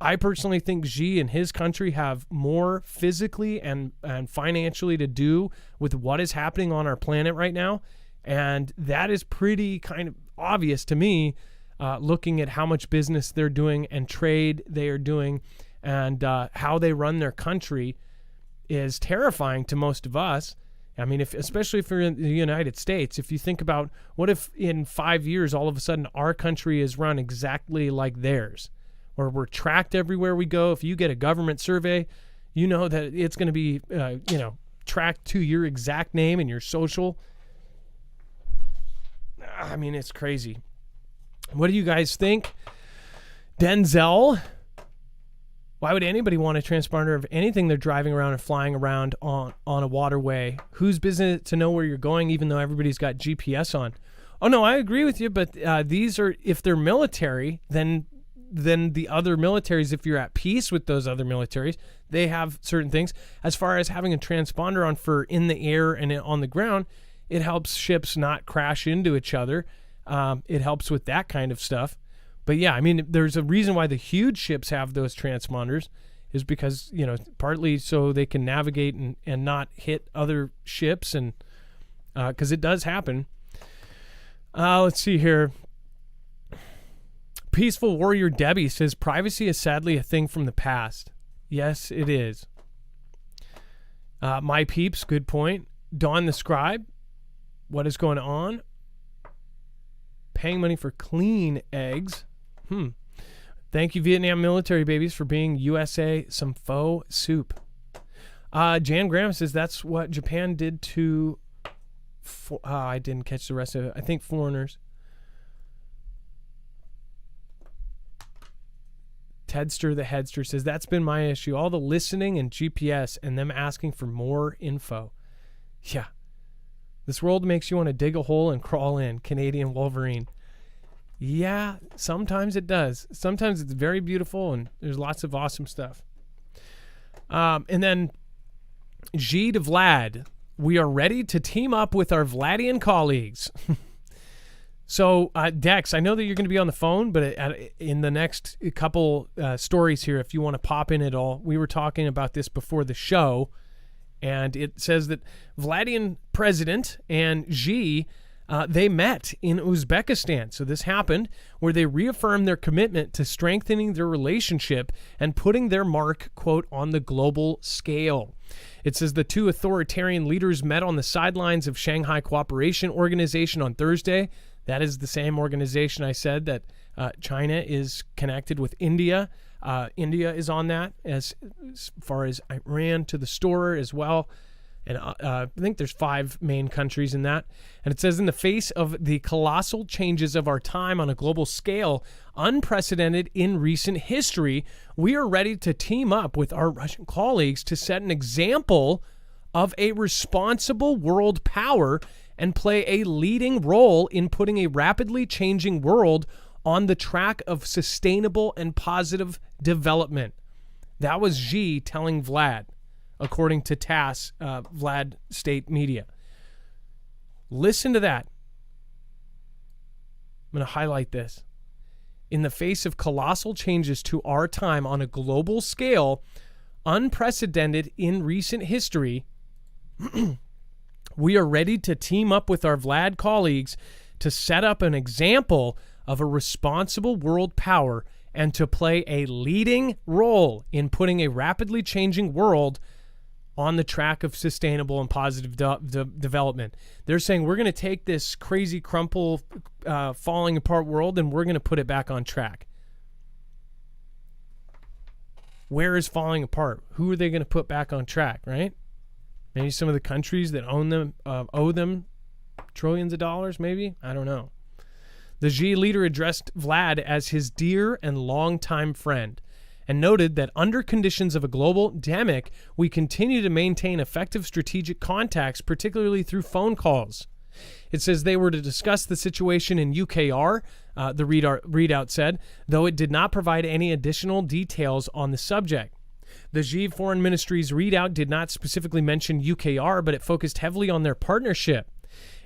I personally think Xi and his country have more physically and financially to do with what is happening on our planet right now. And that is pretty kind of obvious to me, looking at how much business they're doing and trade they are doing. And how they run their country is terrifying to most of us. I mean, especially if you're in the United States, if you think about what if in 5 years, all of a sudden our country is run exactly like theirs, or we're tracked everywhere we go. If you get a government survey, you know that it's going to be, tracked to your exact name and your social. I mean, it's crazy. What do you guys think? Denzel? Why would anybody want a transponder of anything they're driving around or flying around on a waterway? Whose business to know where you're going, even though everybody's got GPS on? Oh, no, I agree with you, but these are, if they're military, then the other militaries, if you're at peace with those other militaries, they have certain things. As far as having a transponder on for in the air and on the ground, it helps ships not crash into each other. It helps with that kind of stuff. But yeah, I mean, there's a reason why the huge ships have those transponders is because, partly so they can navigate and not hit other ships, and because it does happen. Let's see here. Peaceful Warrior Debbie says privacy is sadly a thing from the past. Yes, it is. My peeps, good point. Dawn the Scribe, what is going on? Paying money for clean eggs. Thank you, Vietnam military babies, for being USA some faux soup. Jan Graham says that's what Japan did to. I didn't catch the rest of it. I think foreigners. Tedster the Headster says that's been my issue. All the listening and GPS and them asking for more info. Yeah. This world makes you want to dig a hole and crawl in. Canadian Wolverine. Yeah, sometimes it does. Sometimes it's very beautiful and there's lots of awesome stuff. And then G to Vlad. We are ready to team up with our Vladian colleagues. So, Dex, I know that you're going to be on the phone, but in the next couple stories here, if you want to pop in at all, we were talking about this before the show, and it says that Vladian president and Xi, they met in Uzbekistan. So this happened where they reaffirmed their commitment to strengthening their relationship and putting their mark, quote, on the global scale. It says the two authoritarian leaders met on the sidelines of Shanghai Cooperation Organization on Thursday. That is the same organization I said that China is connected with India. India is on that as far as Iran to the store as well. And I think there's 5 main countries in that. And it says in the face of the colossal changes of our time on a global scale, unprecedented in recent history, we are ready to team up with our Russian colleagues to set an example of a responsible world power and play a leading role in putting a rapidly changing world on the track of sustainable and positive development. That was Xi telling Vlad, according to TASS, Vlad State Media. Listen to that. I'm going to highlight this. In the face of colossal changes to our time on a global scale, unprecedented in recent history, we are ready to team up with our Vlad colleagues to set up an example of a responsible world power and to play a leading role in putting a rapidly changing world on the track of sustainable and positive development. They're saying we're going to take this crazy, crumple, falling apart world and we're going to put it back on track. Where is falling apart? Who are they going to put back on track, right? Maybe some of the countries that own them owe them trillions of dollars, maybe? I don't know. The Xi leader addressed Vlad as his dear and longtime friend and noted that under conditions of a global pandemic, we continue to maintain effective strategic contacts, particularly through phone calls. It says they were to discuss the situation in UKR, the readout said, though it did not provide any additional details on the subject. The Xi Foreign Ministry's readout did not specifically mention UKR, but it focused heavily on their partnership.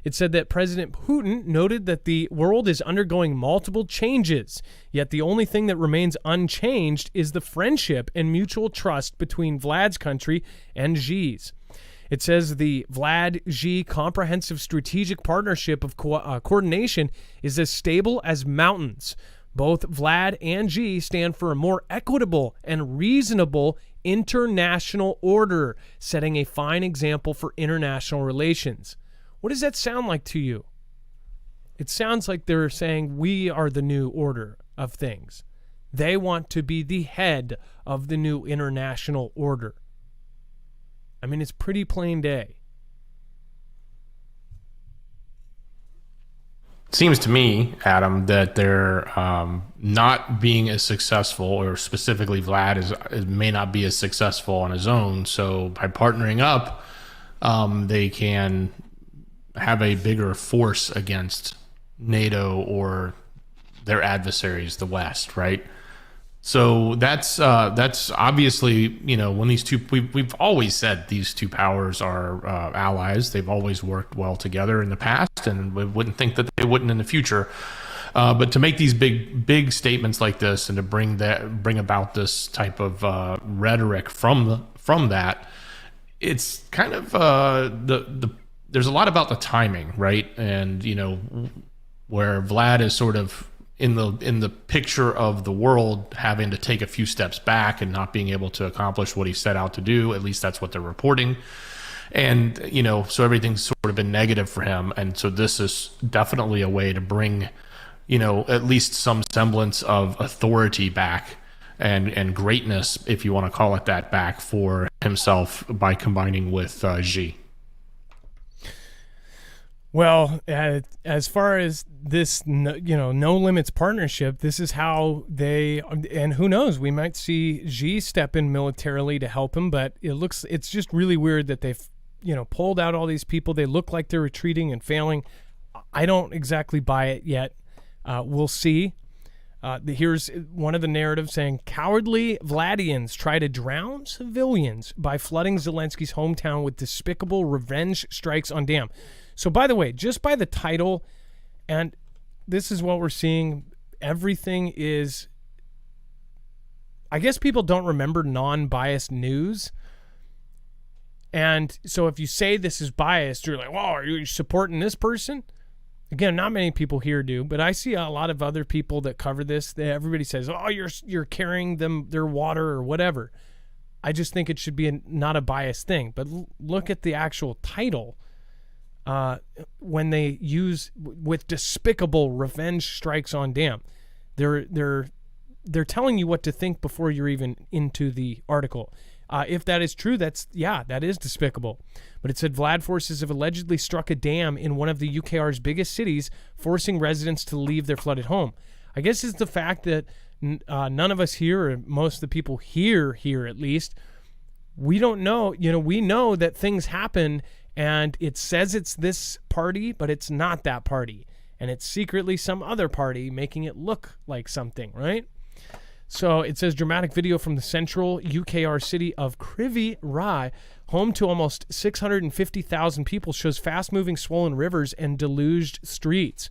It said that President Putin noted that the world is undergoing multiple changes, yet the only thing that remains unchanged is the friendship and mutual trust between Vlad's country and Xi's. It says the Vlad-Xi comprehensive strategic partnership of coordination is as stable as mountains. Both Vlad and Xi stand for a more equitable and reasonable international order, setting a fine example for international relations. What does that sound like to you? It sounds like they're saying we are the new order of things. They want to be the head of the new international order. I mean, it's pretty plain day. It seems to me, Adam, that they're not being as successful, or specifically Vlad may not be as successful on his own. So by partnering up, they can have a bigger force against NATO or their adversaries, the West, right? So that's obviously, when these two, we've always said these two powers are allies. They've always worked well together in the past, and we wouldn't think that they wouldn't in the future. But to make these big statements like this and to bring about this type of rhetoric from that, it's kind of there's a lot about the timing, right? And where Vlad is sort of in the picture of the world, having to take a few steps back and not being able to accomplish what he set out to do. At least that's what they're reporting. And so everything's sort of been negative for him. And so this is definitely a way to bring at least some semblance of authority back and greatness, if you want to call it that, back for himself by combining with Xi. Well, as far as this, no limits partnership, this is how they, and who knows, we might see Xi step in militarily to help him, but it's just really weird that they've, pulled out all these people. They look like they're retreating and failing. I don't exactly buy it yet. We'll see. Here's one of the narratives saying, cowardly Vladians try to drown civilians by flooding Zelensky's hometown with despicable revenge strikes on dam. So, by the way, just by the title, and this is what we're seeing, everything is, I guess people don't remember non-biased news. And so if you say this is biased, you're like, well, are you supporting this person? Again, not many people here do, but I see a lot of other people that cover this. Everybody says, oh, you're carrying them their water or whatever. I just think it should be not a biased thing. But look at the actual title. When they use with despicable revenge strikes on dam, they're telling you what to think before you're even into the article. If that is true, that is despicable. But it said Vlad forces have allegedly struck a dam in one of the UKR's biggest cities, forcing residents to leave their flooded home. I guess it's the fact that none of us here, or most of the people here at least, we don't know. We know that things happen. And it says it's this party, but it's not that party. And it's secretly some other party making it look like something, right? So it says dramatic video from the central UKR city of Kryvyi Rih, home to almost 650,000 people, shows fast-moving swollen rivers and deluged streets.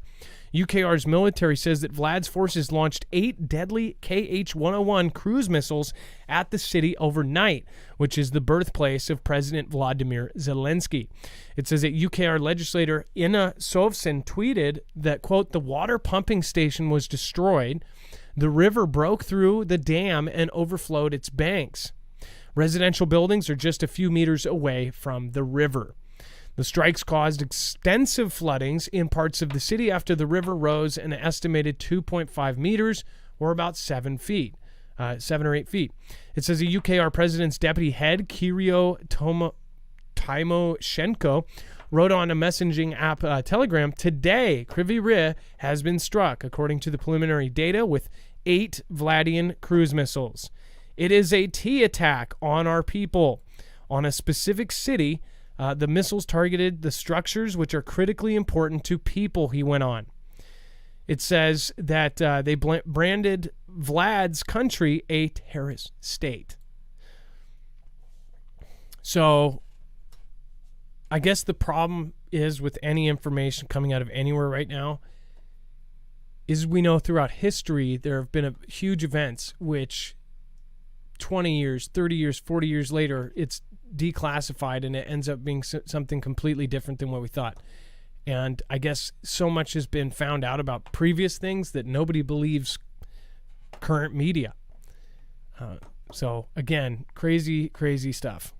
UKR's military says that Vlad's forces launched 8 deadly KH-101 cruise missiles at the city overnight, which is the birthplace of President Vladimir Zelensky. It says that UKR legislator Inna Sovsen tweeted that, quote, the water pumping station was destroyed. The river broke through the dam and overflowed its banks. Residential buildings are just a few meters away from the river. The strikes caused extensive floodings in parts of the city after the river rose an estimated 2.5 meters, or about 7 or 8 feet. It says the UKR president's deputy head, Kirill Timoshenko, wrote on a messaging app Telegram, today Kryvyi Rih has been struck, according to the preliminary data, with 8 Vladian cruise missiles. It is a T attack on our people. On a specific city, the missiles targeted the structures which are critically important to people, he went on. It says that they branded Vlad's country a terrorist state. So I guess the problem is with any information coming out of anywhere right now is we know throughout history there have been huge events which 20 years, 30 years, 40 years later, it's declassified and it ends up being something completely different than what we thought. And I guess so much has been found out about previous things that nobody believes current media. So again, crazy stuff.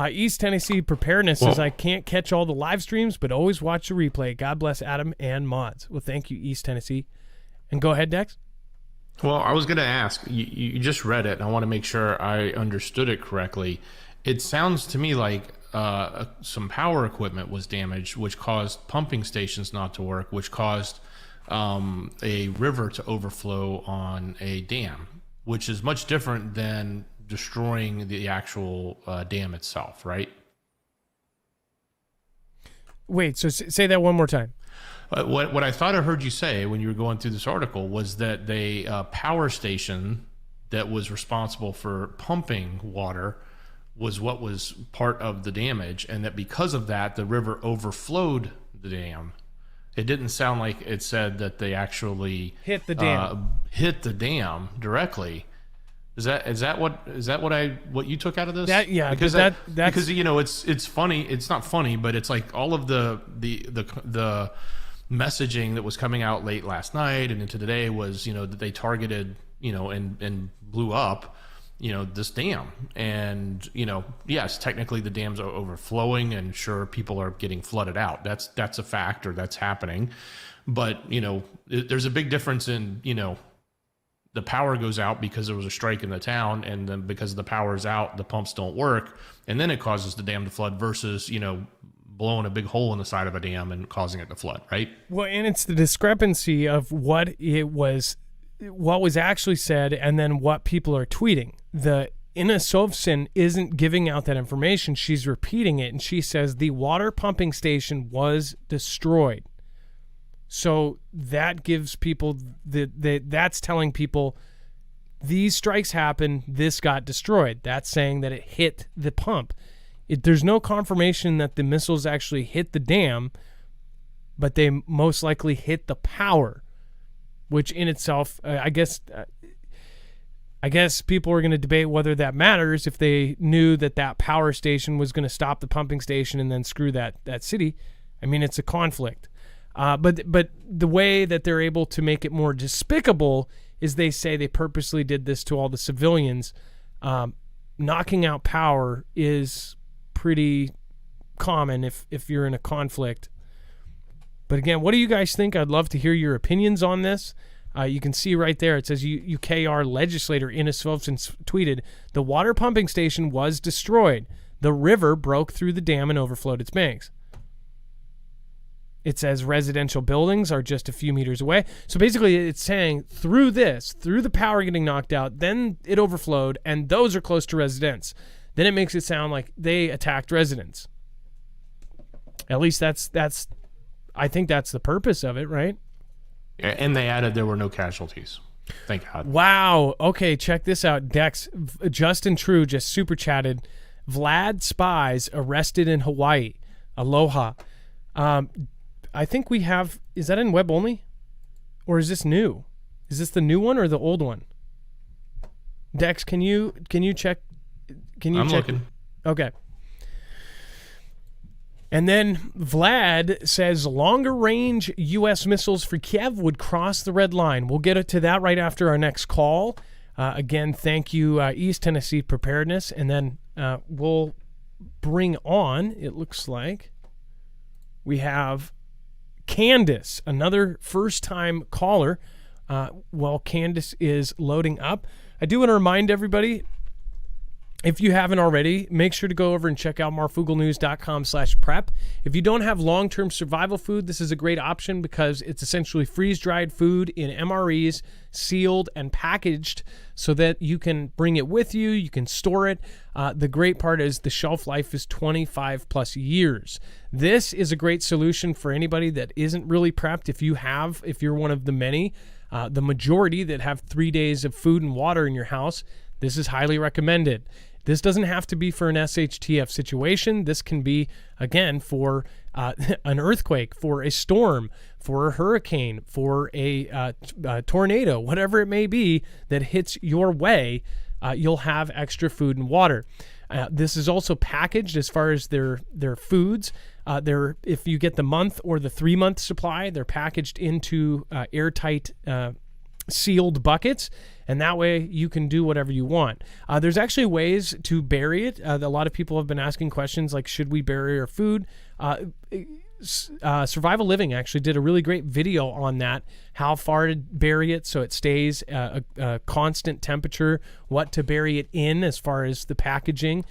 East Tennessee Preparedness says, I can't catch all the live streams, but always watch the replay. God bless Adam and mods. Well, thank you, East Tennessee. And go ahead, Dex. Well, I was going to ask, you just read it, and I want to make sure I understood it correctly. It sounds to me like some power equipment was damaged, which caused pumping stations not to work, which caused a river to overflow on a dam, which is much different than destroying the actual dam itself, right? Wait, so say that one more time. What I thought I heard you say when you were going through this article was that the power station that was responsible for pumping water was what was part of the damage, and that because of that, the river overflowed the dam. It didn't sound like it said that they actually hit the dam directly. Is that what you took out of this? Because because it's funny. It's not funny, but it's like all of the messaging that was coming out late last night and into today was that they targeted and blew up this dam, and yes, technically the dam's are overflowing and sure people are getting flooded out. That's a fact, or that's happening, but there's a big difference in the power goes out because there was a strike in the town, and then because the power's out, the pumps don't work, and then it causes the dam to flood versus, blowing a big hole in the side of a dam and causing it to flood, right? Well, and it's the discrepancy of what was actually said and then what people are tweeting. The Ina Sovsen isn't giving out that information. She's repeating it, and she says the water pumping station was destroyed. So that gives people that's telling people these strikes happened, this got destroyed. That's saying that it hit the pump. There's no confirmation that the missiles actually hit the dam, but they most likely hit the power, which in itself, I guess people are going to debate whether that matters if they knew that power station was going to stop the pumping station and then screw that city. I mean, it's a conflict. But the way that they're able to make it more despicable is they say they purposely did this to all the civilians. Knocking out power is pretty common if you're in a conflict. But again, what do you guys think? I'd love to hear your opinions on this. You can see right there, it says UKR legislator Ina Svensson tweeted, the water pumping station was destroyed. The river broke through the dam and overflowed its banks. It says residential buildings are just a few meters away. So basically it's saying through the power getting knocked out, then it overflowed, and those are close to residents. Then it makes it sound like they attacked residents. At least I think that's the purpose of it, right? Yeah, and they added there were no casualties. Thank God. Wow. Okay, check this out. Dex, Justin True just super chatted. Vlad spies arrested in Hawaii. Aloha. I think we have, is that in web only? Or is this new? Is this the new one or the old one? Dex, can you check? I'm looking. Okay. And then Vlad says longer range U.S. missiles for Kiev would cross the red line. We'll get to that right after our next call. Again, thank you, East Tennessee Preparedness. And then we'll bring on, it looks like, we have Candace, another first-time caller. While Candace is loading up, I do want to remind everybody, if you haven't already, make sure to go over and check out marfooglenews.com/prep. If you don't have long-term survival food, this is a great option because it's essentially freeze-dried food in MREs, sealed and packaged so that you can bring it with you, you can store it. The great part is the shelf life is 25 plus years. This is a great solution for anybody that isn't really prepped. If you're one of the many, the majority that have 3 days of food and water in your house, this is highly recommended. This doesn't have to be for an SHTF situation. This can be, again, for an earthquake, for a storm, for a hurricane, for a tornado, whatever it may be that hits your way, you'll have extra food and water. This is also packaged as far as their foods. If you get the month or the 3 month supply, they're packaged into airtight sealed buckets, and that way you can do whatever you want. There's actually ways to bury it. A lot of people have been asking questions like, should we bury our food? Survival Living actually did a really great video on that, how far to bury it so it stays a constant temperature, what to bury it in as far as the packaging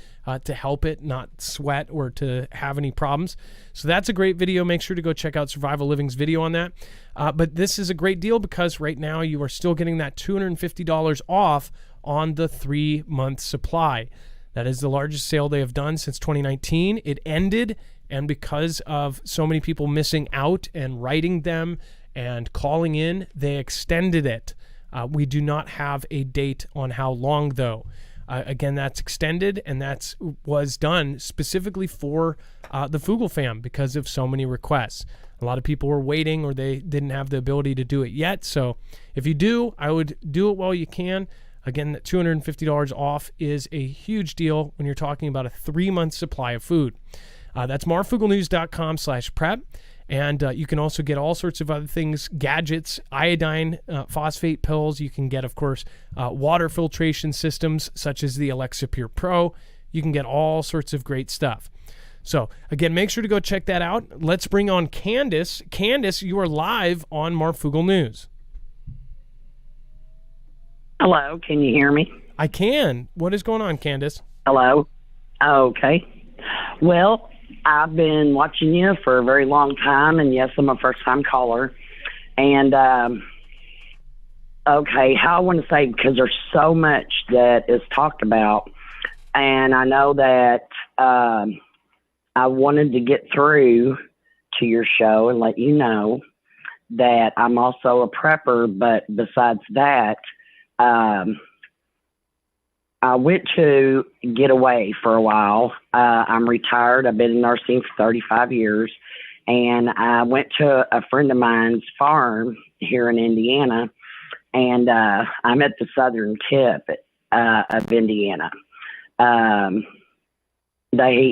to help it not sweat or to have any problems. So that's a great video. Make sure to go check out Survival Living's video on that. But this is a great deal because right now you are still getting that $250 off on the 3 month supply. That is the largest sale they have done since 2019. It ended, and because of so many people missing out and writing them and calling in, they extended it. We do not have a date on how long, though. Again, that's extended, and that was done specifically for the Foogle fam because of so many requests. A lot of people were waiting or they didn't have the ability to do it yet. So if you do, I would do it while you can. Again, that $250 off is a huge deal when you're talking about a 3 month supply of food. That's marfooglenews.com/prep. And you can also get all sorts of other things, gadgets, iodine, phosphate pills. You can get, of course, water filtration systems such as the Alexa Pure Pro. You can get all sorts of great stuff. So, again, make sure to go check that out. Let's bring on Candace. Candace, you are live on Marfoogle News. Hello, can you hear me? I can. What is going on, Candace? Hello? Okay. Well, I've been watching you for a very long time, and yes, I'm a first-time caller. And, okay, how I want to say, because there's so much that is talked about, and I know that I wanted to get through to your show and let you know that I'm also a prepper, but besides that, I went to get away for a while. I'm retired. I've been in nursing for 35 years. And I went to a friend of mine's farm here in Indiana. And I'm at the southern tip of Indiana. They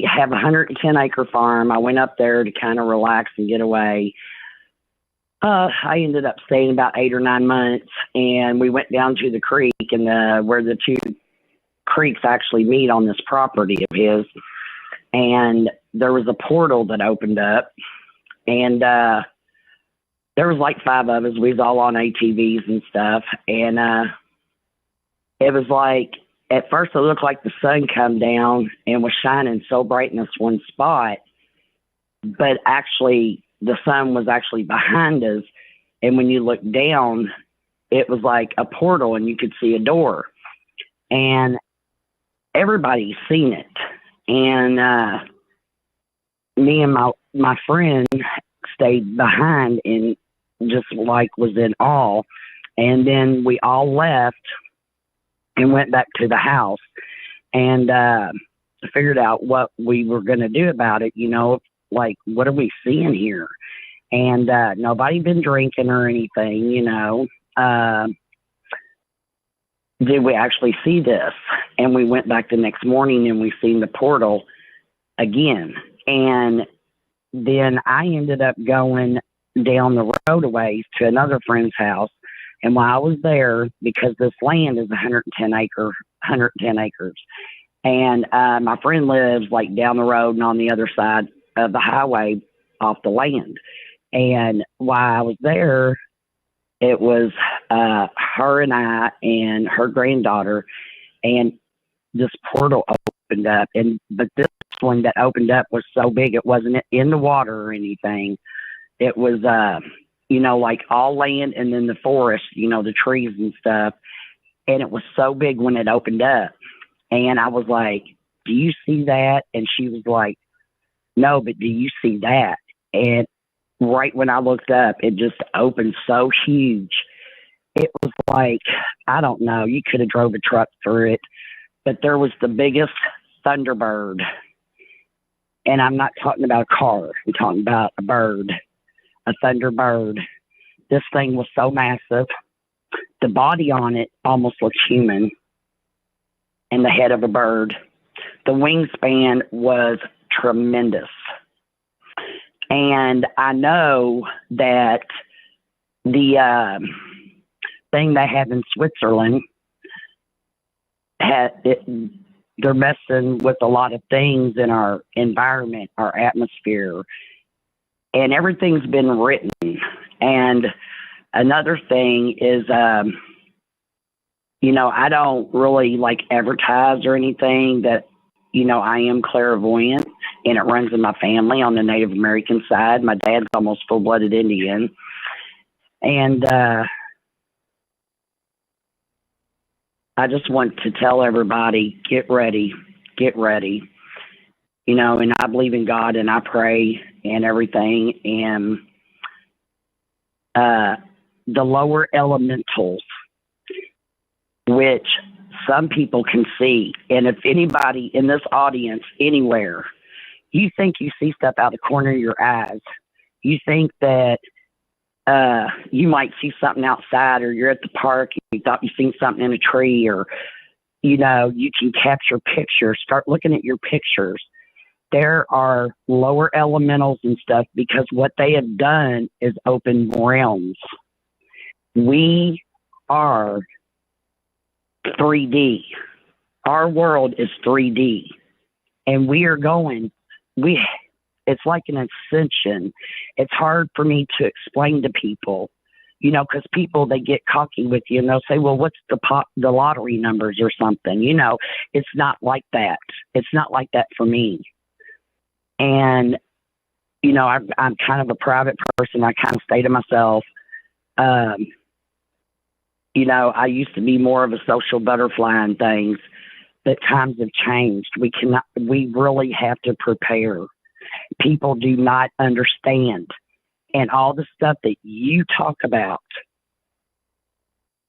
have a 110-acre farm. I went up there to kind of relax and get away. I ended up staying about 8 or 9 months. And we went down to the creek and where the two creeks actually meet on this property of his, and there was a portal that opened up, and there was like 5 of us. We was all on ATVs and stuff, and it was like, at first it looked like the sun come down and was shining so bright in this one spot, but actually the sun was actually behind us, and when you looked down, it was like a portal and you could see a door, and everybody's seen it. And me and my friend stayed behind and just like was in awe. And then we all left and went back to the house and figured out what we were going to do about it. You know, like, what are we seeing here? And nobody been drinking or anything, you know. Did we actually see this? And we went back the next morning and we seen the portal again. And then I ended up going down the road a ways to another friend's house. And while I was there, because this land is 110 acres, and my friend lives like down the road and on the other side of the highway off the land. And while I was there, it was her and I and her granddaughter, and this portal opened up. But this one that opened up was so big, it wasn't in the water or anything. It was, you know, like all land and then the forest, you know, the trees and stuff. And it was so big when it opened up. And I was like, do you see that? And she was like, no, but do you see that? And right when I looked up, it just opened so huge. It was like, I don't know, you could have drove a truck through it, but there was the biggest Thunderbird. And I'm not talking about a car. I'm talking about a bird, a Thunderbird. This thing was so massive. The body on it almost looked human, and the head of a bird. The wingspan was tremendous. And I know that the thing they have in Switzerland, they're messing with a lot of things in our environment, our atmosphere, and everything's been written. And another thing is, you know, I don't really like advertise or anything that, you know, I am clairvoyant, and it runs in my family on the Native American side. My dad's almost full-blooded Indian. And I just want to tell everybody, get ready, you know, and I believe in God and I pray and everything. And the lower elementals, which some people can see. And if anybody in this audience anywhere, you think you see stuff out the corner of your eyes, you think that you might see something outside, or you're at the park and you thought you seen something in a tree, or, you know, you can capture pictures. Start looking at your pictures. There are lower elementals and stuff, because what they have done is open realms. We are 3D. Our world is 3D, and we are going, it's like an ascension. It's hard for me to explain to people, because people, they get cocky with you and they'll say, well, what's the lottery numbers or something? It's not like that. It's not like that for me. And, I'm kind of a private person. I kind of stay to myself. I used to be more of a social butterfly and things, but times have changed. We really have to prepare. People do not understand. And all the stuff that you talk about,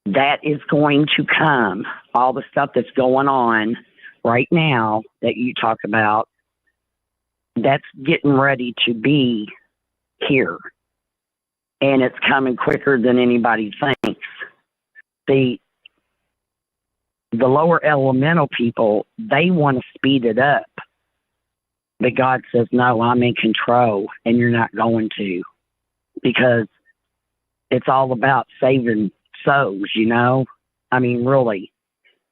that is going to come. All the stuff that's going on right now that you talk about, that's getting ready to be here. And it's coming quicker than anybody thinks. The lower elemental people, they want to speed it up. But God says, no, I'm in control, and you're not going to. Because it's all about saving souls, I mean, really.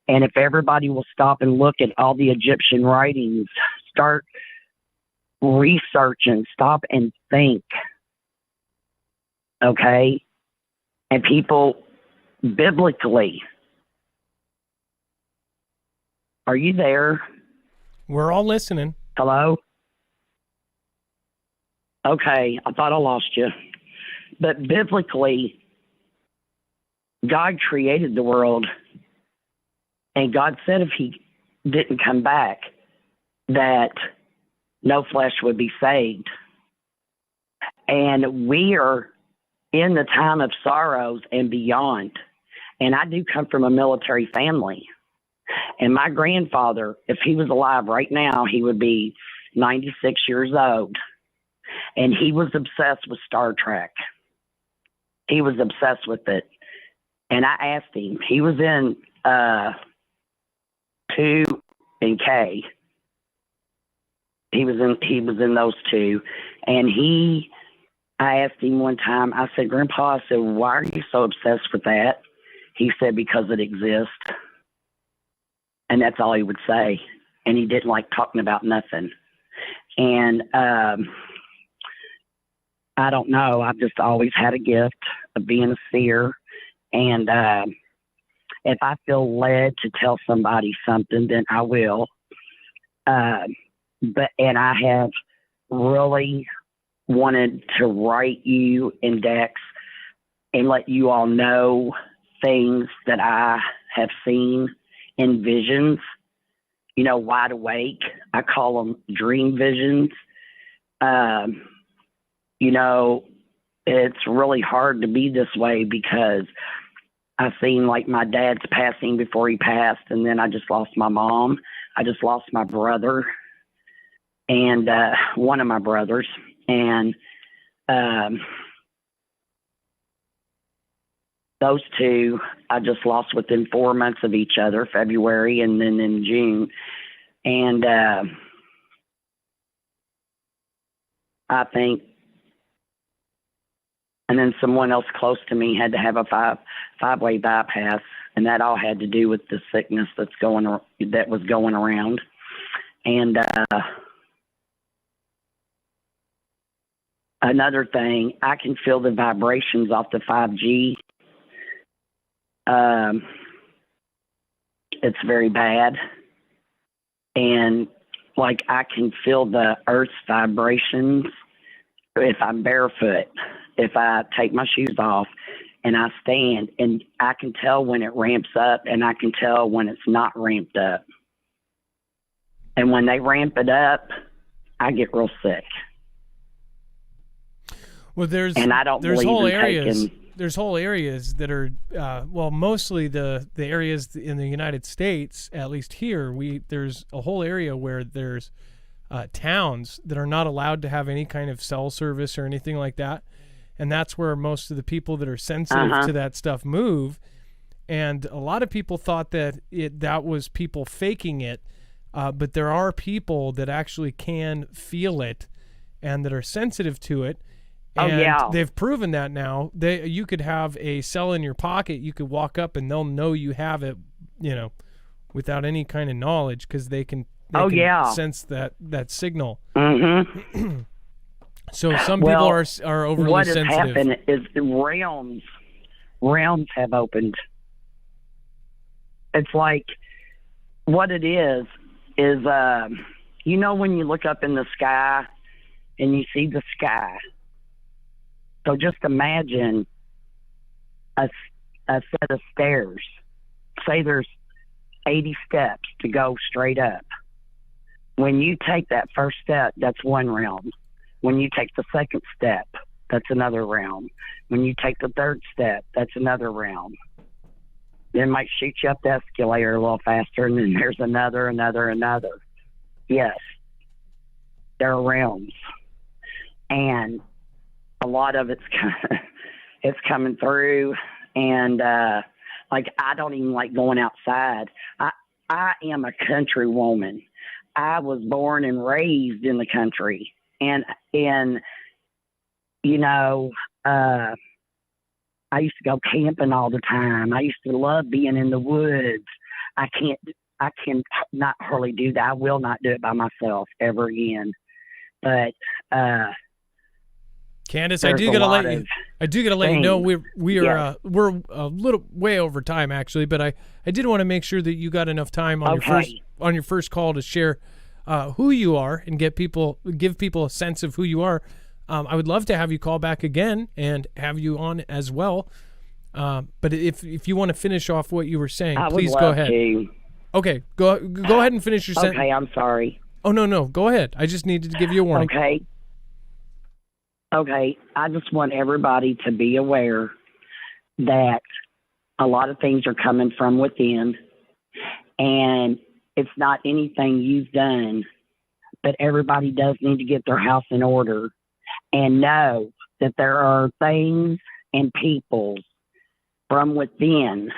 And if everybody will stop and look at all the Egyptian writings, start researching, stop and think, okay? And people, biblically, are you there? We're all listening. Hello? Okay, I thought I lost you. But biblically, God created the world, and God said if he didn't come back, that no flesh would be saved. And we are in the time of sorrows and beyond. And I do come from a military family. And my grandfather, if he was alive right now, he would be 96 years old. And he was obsessed with Star Trek. He was obsessed with it. And I asked him, he was in 2 and K. He was in those 2. And I asked him one time, I said, Grandpa, I said, why are you so obsessed with that? He said, because it exists. And that's all he would say. And he didn't like talking about nothing. And I don't know. I've just always had a gift of being a seer. And if I feel led to tell somebody something, then I will. And I have really wanted to write you in Dex and let you all know things that I have seen in visions, wide awake. I call them dream visions. It's really hard to be this way because I've seen like my dad's passing before he passed, and then I just lost my mom. I just lost my brother and one of my brothers. And those 2 I just lost within 4 months of each other, February and then in June. And I think, and then someone else close to me had to have a five-way bypass, and that all had to do with the sickness that was going around. And another thing, I can feel the vibrations off the 5G. It's very bad. And like I can feel the earth's vibrations if I'm barefoot, if I take my shoes off and I stand, and I can tell when it ramps up and I can tell when it's not ramped up. And when they ramp it up, I get real sick. Well, there's whole areas that are mostly the areas in the United States, at least here, there's a whole area where there's towns that are not allowed to have any kind of cell service or anything like that, and that's where most of the people that are sensitive to that stuff move. And a lot of people thought that that was people faking it, but there are people that actually can feel it and that are sensitive to it. And they've proven that now. You could have a cell in your pocket. You could walk up and they'll know you have it, without any kind of knowledge, because they can sense that signal. Mm-hmm. So some people are overly sensitive. What has happened is the realms realms have opened. It's like what it is you know, when you look up in the sky and you see the sky. So just imagine a set of stairs. Say there's 80 steps to go straight up. When you take that first step, that's one realm. When you take the second step, that's another realm. When you take the third step, that's another realm. Then might shoot you up the escalator a little faster, and then there's another. Yes, there are realms, and a lot of it's coming through. And like, I don't even like going outside. I am a country woman. I was born and raised in the country, and you know, I used to go camping all the time. I used to love being in the woods. I can not hardly do that. I will not do it by myself ever again. But Candace, I do gotta let you know we're a little way over time actually, but I did want to make sure that you got enough time on your first call to share who you are and give people a sense of who you are. I would love to have you call back again and have you on as well. But if you want to finish off what you were saying, please go ahead. To. Okay, go ahead and finish your sentence. Okay, I'm sorry. Oh, no, go ahead. I just needed to give you a warning. Okay, I just want everybody to be aware that a lot of things are coming from within, and it's not anything you've done, but everybody does need to get their house in order and know that there are things and people from within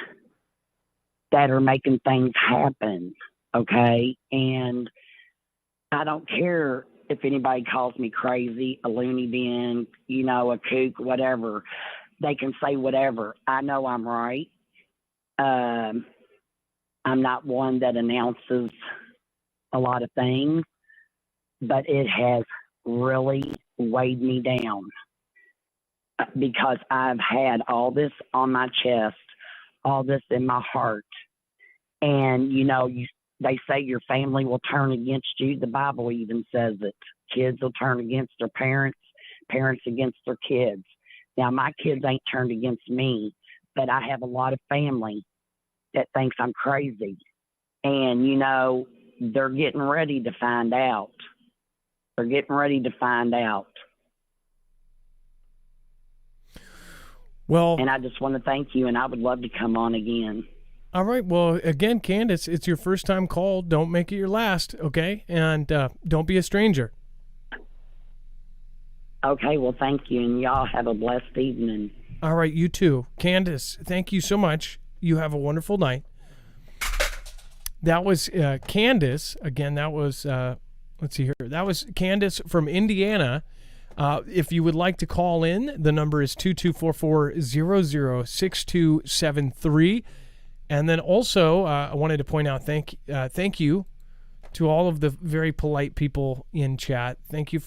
that are making things happen, okay? And I don't care if anybody calls me crazy, a loony bin, you know, a kook, whatever. They can say whatever. I know I'm right. I'm not one that announces a lot of things, but it has really weighed me down because I've had all this on my chest, all this in my heart. And, you know, they say your family will turn against you. The Bible even says it. Kids will turn against their parents, parents against their kids. Now, my kids ain't turned against me, but I have a lot of family that thinks I'm crazy. And, you know, they're getting ready to find out. They're getting ready to find out. Well, and I just want to thank you, and I would love to come on again. All right. Well, again, Candace, it's your first time call. Don't make it your last, okay? And don't be a stranger. Okay. Well, thank you, and y'all have a blessed evening. All right. You too. Candace, thank you so much. You have a wonderful night. That was Candace. Again, that was, let's see here. That was Candace from Indiana. If you would like to call in, the number is 2244-006273. And then also, I wanted to point out, thank you to all of the very polite people in chat. Thank you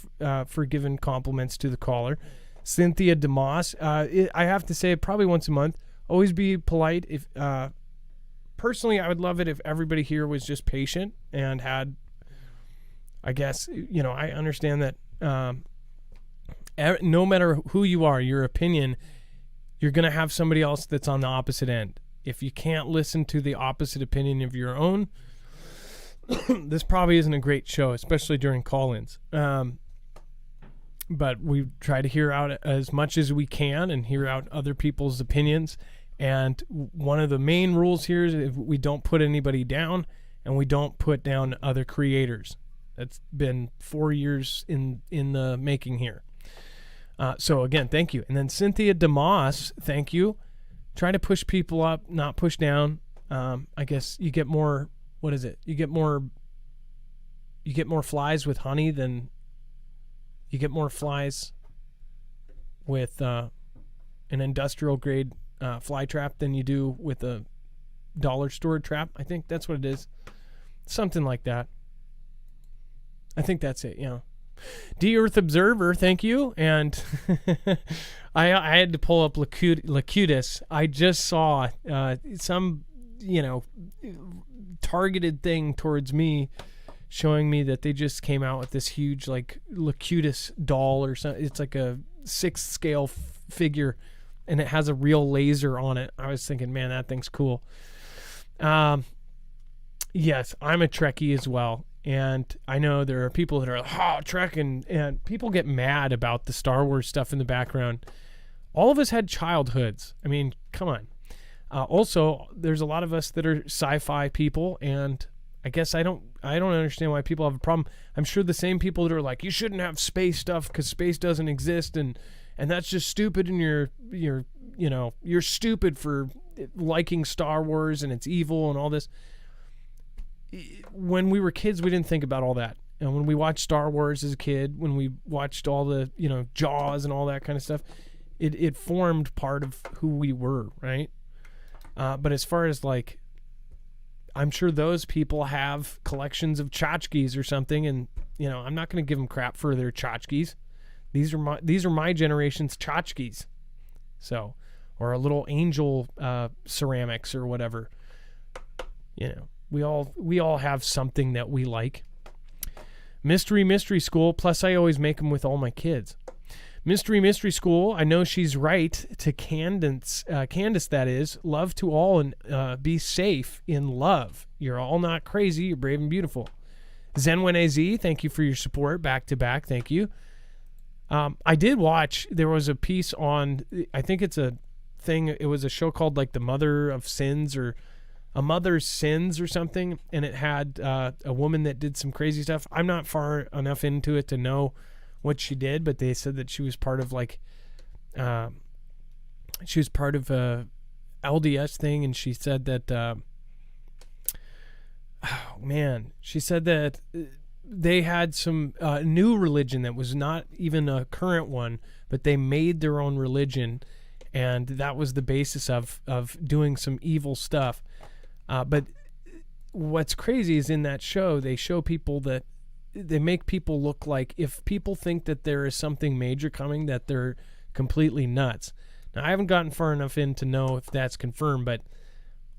for giving compliments to the caller. Cynthia DeMoss, I have to say, probably once a month, always be polite. If personally, I would love it if everybody here was just patient and had, I guess, you know, I understand that no matter who you are, your opinion, you're going to have somebody else that's on the opposite end. If you can't listen to the opposite opinion of your own, this probably isn't a great show, especially during call-ins. But we try to hear out as much as we can and hear out other people's opinions. And one of the main rules here is we don't put anybody down, and we don't put down other creators. That's been 4 years in the making here. So again, thank you. And then Cynthia DeMoss, thank you. Try to push people up, not push down. I guess you get more. What is it? You get more flies with honey than you get more flies with an industrial grade fly trap than you do with a dollar store trap. I think that's what it is. Something like that. I think that's it. Yeah. D Earth Observer, thank you. And I had to pull up Locutus. I just saw some, targeted thing towards me, showing me that they just came out with this huge like Locutus doll or something. It's like a 6th scale figure, and it has a real laser on it. I was thinking, man, that thing's cool. Yes, I'm a Trekkie as well. And I know there are people that are like, Trek, and people get mad about the Star Wars stuff in the background. All of us had childhoods. I mean, come on. Also, there's a lot of us that are sci-fi people, and I guess I don't understand why people have a problem. I'm sure the same people that are like, you shouldn't have space stuff because space doesn't exist, and that's just stupid, and you're stupid for liking Star Wars and it's evil and all this. When we were kids, we didn't think about all that. And when we watched Star Wars as a kid, when we watched all the, Jaws and all that kind of stuff, it formed part of who we were, right? But as far as like, I'm sure those people have collections of tchotchkes or something, and I'm not going to give them crap for their tchotchkes. These are my generation's tchotchkes. So, or a little angel ceramics or whatever. We all have something that we like. Mystery School. Plus, I always make them with all my kids. Mystery School. I know she's right. To Candace, that is. Love to all, and be safe in love. You're all not crazy. You're brave and beautiful. Zenwene Z, thank you for your support. Back to back, thank you. I did watch. There was a piece on. I think it's a thing. It was a show called like The Mother of Sins or A Mother's Sins or something, and it had a woman that did some crazy stuff. I'm not far enough into it to know what she did, but they said that she was part of like a LDS thing, and she said that she said that they had some new religion that was not even a current one, but they made their own religion, and that was the basis of doing some evil stuff. But what's crazy is in that show, they show people that they make people look like if people think that there is something major coming, that they're completely nuts. Now, I haven't gotten far enough in to know if that's confirmed, but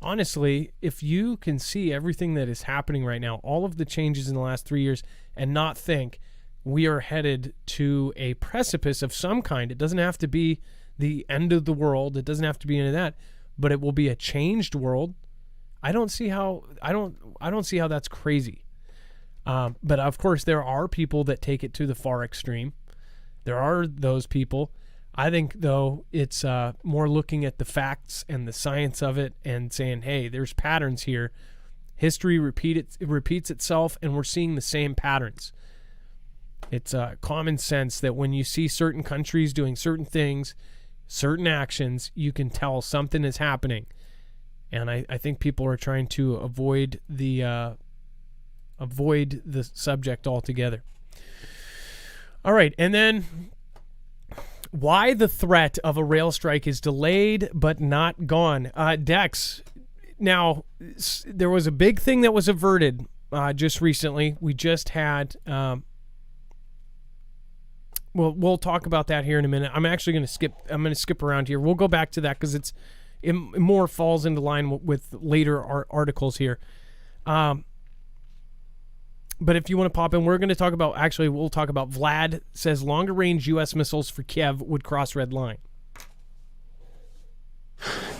honestly, if you can see everything that is happening right now, all of the changes in the last 3 years, and not think we are headed to a precipice of some kind, it doesn't have to be the end of the world. It doesn't have to be any of that, but it will be a changed world. I don't see how that's crazy. But of course, there are people that take it to the far extreme. There are those people. I think, though, it's more looking at the facts and the science of it and saying, hey, there's patterns here. History repeats itself, and we're seeing the same patterns. It's common sense that when you see certain countries doing certain things, certain actions, you can tell something is happening. And I think people are trying to avoid the subject altogether. All right, and then why the threat of a rail strike is delayed but not gone. Dex, now there was a big thing that was averted just recently. We just had, we'll talk about that here in a minute. I'm actually going to skip around here. We'll go back to that because it more falls into line with later articles here. But if you want to pop in, we'll talk about Vlad says longer range U.S. missiles for Kiev would cross red line.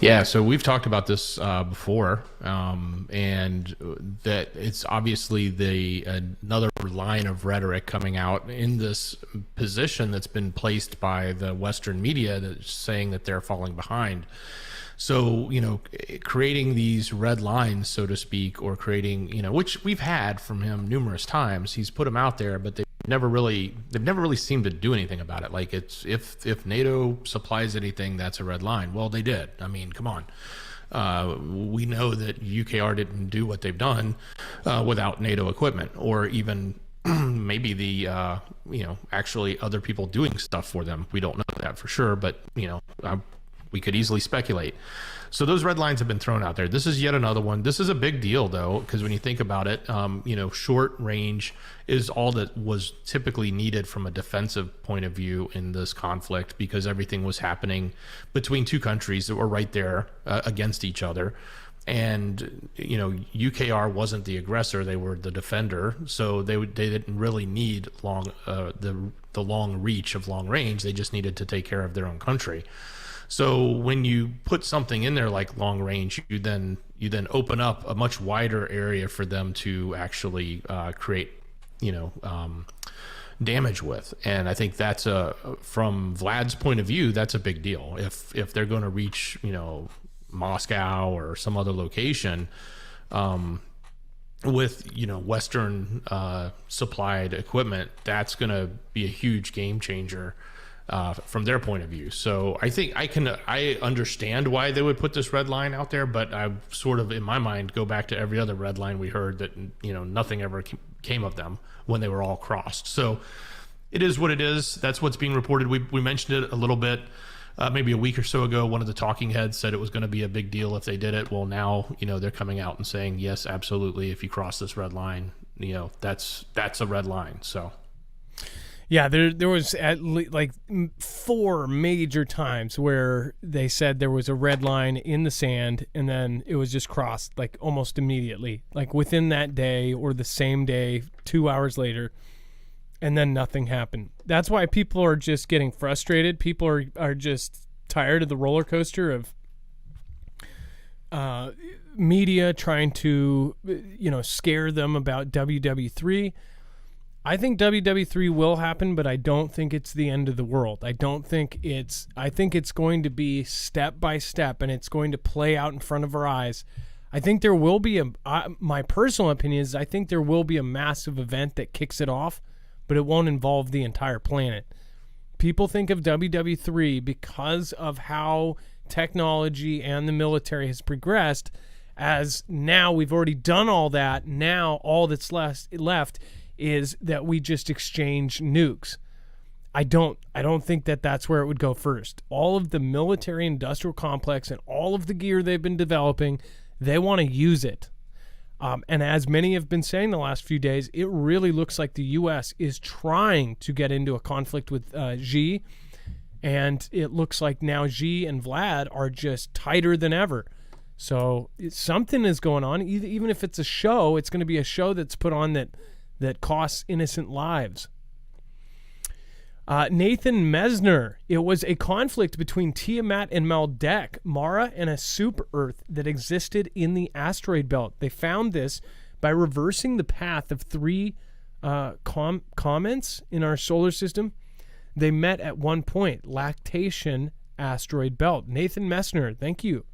Yeah, so we've talked about this before, and that it's obviously another line of rhetoric coming out in this position that's been placed by the Western media that's saying that they're falling behind. So, creating these red lines, so to speak, or creating, which we've had from him numerous times. He's put them out there, but they've never really seemed to do anything about it. Like it's if NATO supplies anything, that's a red line. Well, they did. I mean, come on. We know that UKR didn't do what they've done without NATO equipment, or even maybe the actually other people doing stuff for them. We don't know that for sure, but We could easily speculate. So those red lines have been thrown out there. This is yet another one. This is a big deal, though, because when you think about it, short range is all that was typically needed from a defensive point of view in this conflict, because everything was happening between two countries that were right there against each other. And, UKR wasn't the aggressor, they were the defender. So they didn't really need the long reach of long range. They just needed to take care of their own country. So when you put something in there like long range, you then open up a much wider area for them to actually create, damage with. And I think that's from Vlad's point of view, that's a big deal. If they're going to reach, Moscow or some other location, with Western supplied equipment, that's going to be a huge game changer from their point of view. So I think I understand why they would put this red line out there, but I sort of in my mind go back to every other red line we heard that nothing ever came of them when they were all crossed. So it is what it is. That's what's being reported. We mentioned it a little bit. Maybe a week or so ago, one of the talking heads said it was going to be a big deal if they did it. Well, now, they're coming out and saying, yes, absolutely. If you cross this red line, that's a red line. So, yeah, there was at least like 4 major times where they said there was a red line in the sand, and then it was just crossed like almost immediately, like within that day or the same day, 2 hours later. And then nothing happened. That's why people are just getting frustrated. People are just tired of the roller coaster of media trying to, scare them about WW3. I think WW3 will happen, but I don't think it's the end of the world. I think it's going to be step by step, and it's going to play out in front of our eyes. I think there will be my personal opinion is I think there will be a massive event that kicks it off, but it won't involve the entire planet. People think of WW3 because of how technology and the military has progressed as now we've already done all that. Now all that's left is that we just exchange nukes. I don't think that that's where it would go first. All of the military industrial complex and all of the gear they've been developing, they want to use it. And as many have been saying the last few days, it really looks like the U.S. is trying to get into a conflict with Xi, and it looks like now Xi and Vlad are just tighter than ever. So something is going on. Even if it's a show, it's going to be a show that's put on that costs innocent lives. Nathan Mesner, it was a conflict between Tiamat and Maldek, Mara, and a super Earth that existed in the asteroid belt. They found this by reversing the path of 3 comets in our solar system. They met at one point, lactation asteroid belt. Nathan Mesner, thank you.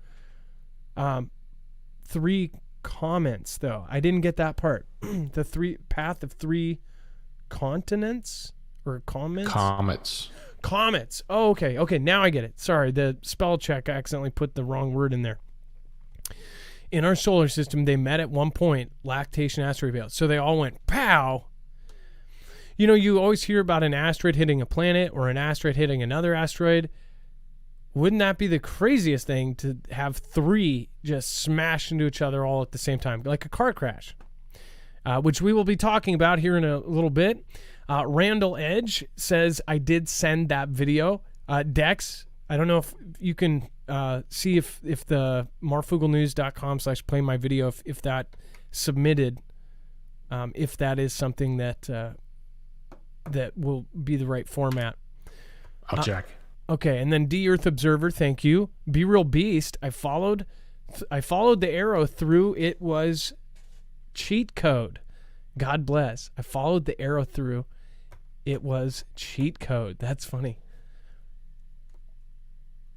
3 comments, though. I didn't get that part. The path of 3 continents? Or comments? Comets. Oh, okay. Okay, now I get it. Sorry, the spell check, I accidentally put the wrong word in there. In our solar system, they met at one point, lactation asteroid belt. So they all went, pow! You always hear about an asteroid hitting a planet or an asteroid hitting another asteroid. Wouldn't that be the craziest thing to have 3 just smash into each other all at the same time? Like a car crash, which we will be talking about here in a little bit. Randall Edge says, I did send that video. Dex, I don't know if you can see if the marfooglenews.com/play my video, if that submitted, if that is something that will be the right format. I'll check. Okay, and then D Earth Observer, thank you. Be Real Beast, I followed the arrow through. It was cheat code. God bless. I followed the arrow through. It was cheat code. That's funny.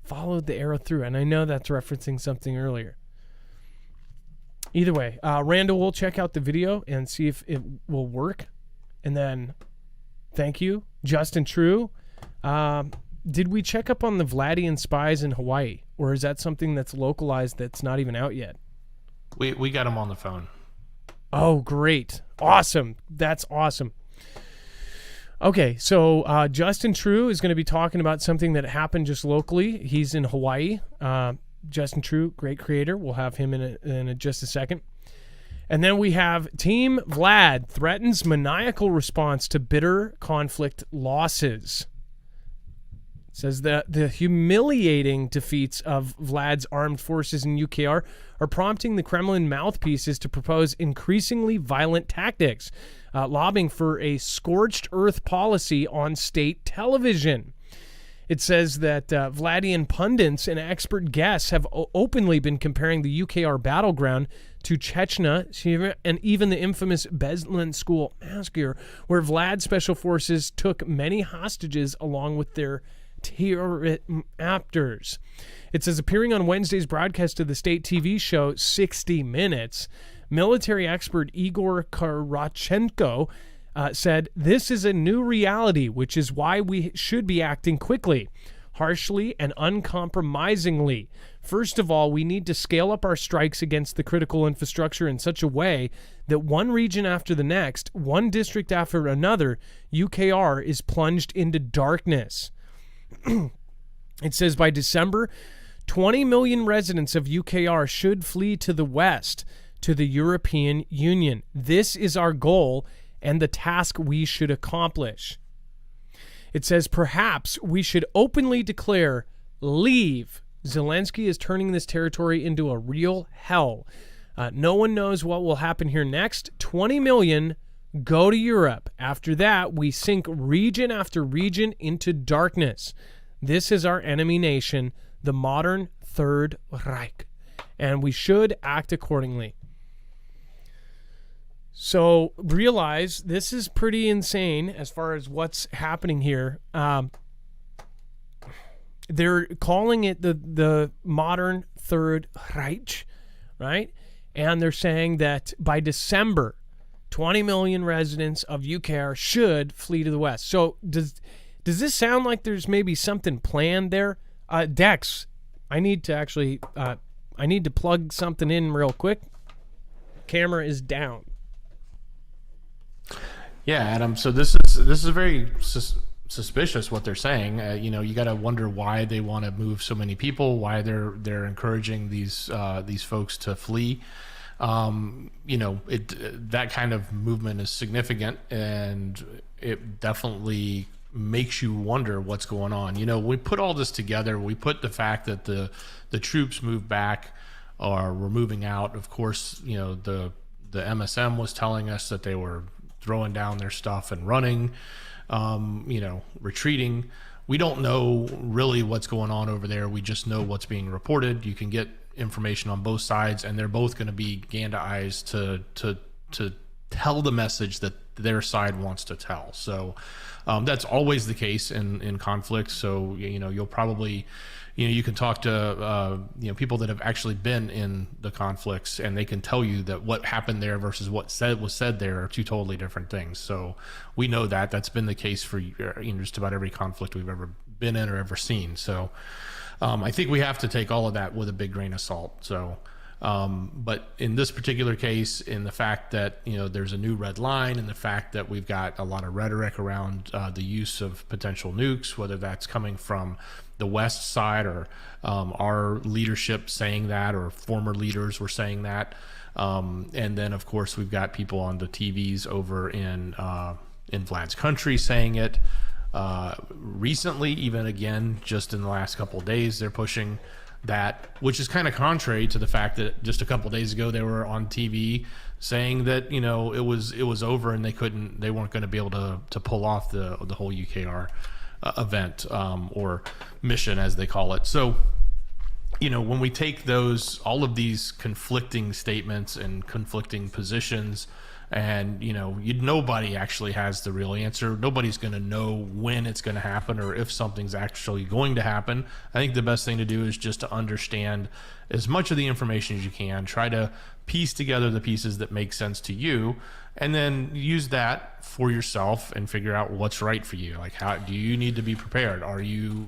Followed the arrow through. And I know that's referencing something earlier. Either way, Randall will check out the video and see if it will work. And then, thank you. Justin True. Did we check up on the Vladian spies in Hawaii? Or is that something that's localized that's not even out yet? We got him on the phone. Oh, great. Awesome. That's awesome. Okay, so Justin True is going to be talking about something that happened just locally. He's in Hawaii. Justin True, great creator. We'll have him in just a second. And then we have Team Vlad threatens maniacal response to bitter conflict losses. Says that the humiliating defeats of Vlad's armed forces in UKR are prompting the Kremlin mouthpieces to propose increasingly violent tactics, lobbying for a scorched earth policy on state television. It says that Vladian pundits and expert guests have openly been comparing the UKR battleground to Chechnya and even the infamous Beslan school massacre, where Vlad's special forces took many hostages along with their terrorist actors. It says, appearing on Wednesday's broadcast of the state TV show 60 Minutes, military expert Igor Karachenko said, "This is a new reality, which is why we should be acting quickly, harshly, and uncompromisingly. First of all, we need to scale up our strikes against the critical infrastructure in such a way that one region after the next, one district after another, UKR is plunged into darkness." It says by December, 20 million residents of UKR should flee to the west, to the European Union. This is our goal and the task we should accomplish. It says perhaps we should openly declare, leave. Zelensky is turning this territory into a real hell. No one knows what will happen here next. 20 million go to Europe. After that, we sink region after region into darkness. This is our enemy nation, the modern Third Reich, and we should act accordingly. So realize this is pretty insane as far as what's happening here. They're calling it the modern Third Reich, right? And they're saying that by December, 20 million residents of UKR should flee to the west. So does this sound like there's maybe something planned there? Dex, I need to plug something in real quick. Camera is down. Yeah, Adam. So this is very suspicious what they're saying. You got to wonder why they want to move so many people, why they're encouraging these folks to flee. That kind of movement is significant, and it definitely makes you wonder what's going on. We put all this together. We put the fact that the troops moved back or were moving out. Of course, the MSM was telling us that they were throwing down their stuff and running, retreating. We don't know really what's going on over there. We just know what's being reported. You can get information on both sides, and they're both going to be gander eyes to tell the message that their side wants to tell. So that's always the case in conflicts. So you'll probably you can talk to people that have actually been in the conflicts, and they can tell you that what happened there versus what was said there are two totally different things. So we know that that's been the case for just about every conflict we've ever been in or ever seen. So I think we have to take all of that with a big grain of salt. So but in this particular case, in the fact that there's a new red line, and the fact that we've got a lot of rhetoric around the use of potential nukes, whether that's coming from the West side or our leadership saying that, or former leaders were saying that, and then of course we've got people on the TVs over in Vlad's country saying it. Recently, even again, just in the last couple of days, they're pushing that, which is kind of contrary to the fact that just a couple of days ago they were on TV saying that it was over and they weren't going to be able to pull off the whole UKR event or mission, as they call it. So when we take all of these conflicting statements and conflicting positions, and nobody actually has the real answer. Nobody's going to know when it's going to happen or if something's actually going to happen. I think the best thing to do is just to understand as much of the information as you can. Try to piece together the pieces that make sense to you, and then use that for yourself and figure out what's right for you. Like, how do you need to be prepared? Are you,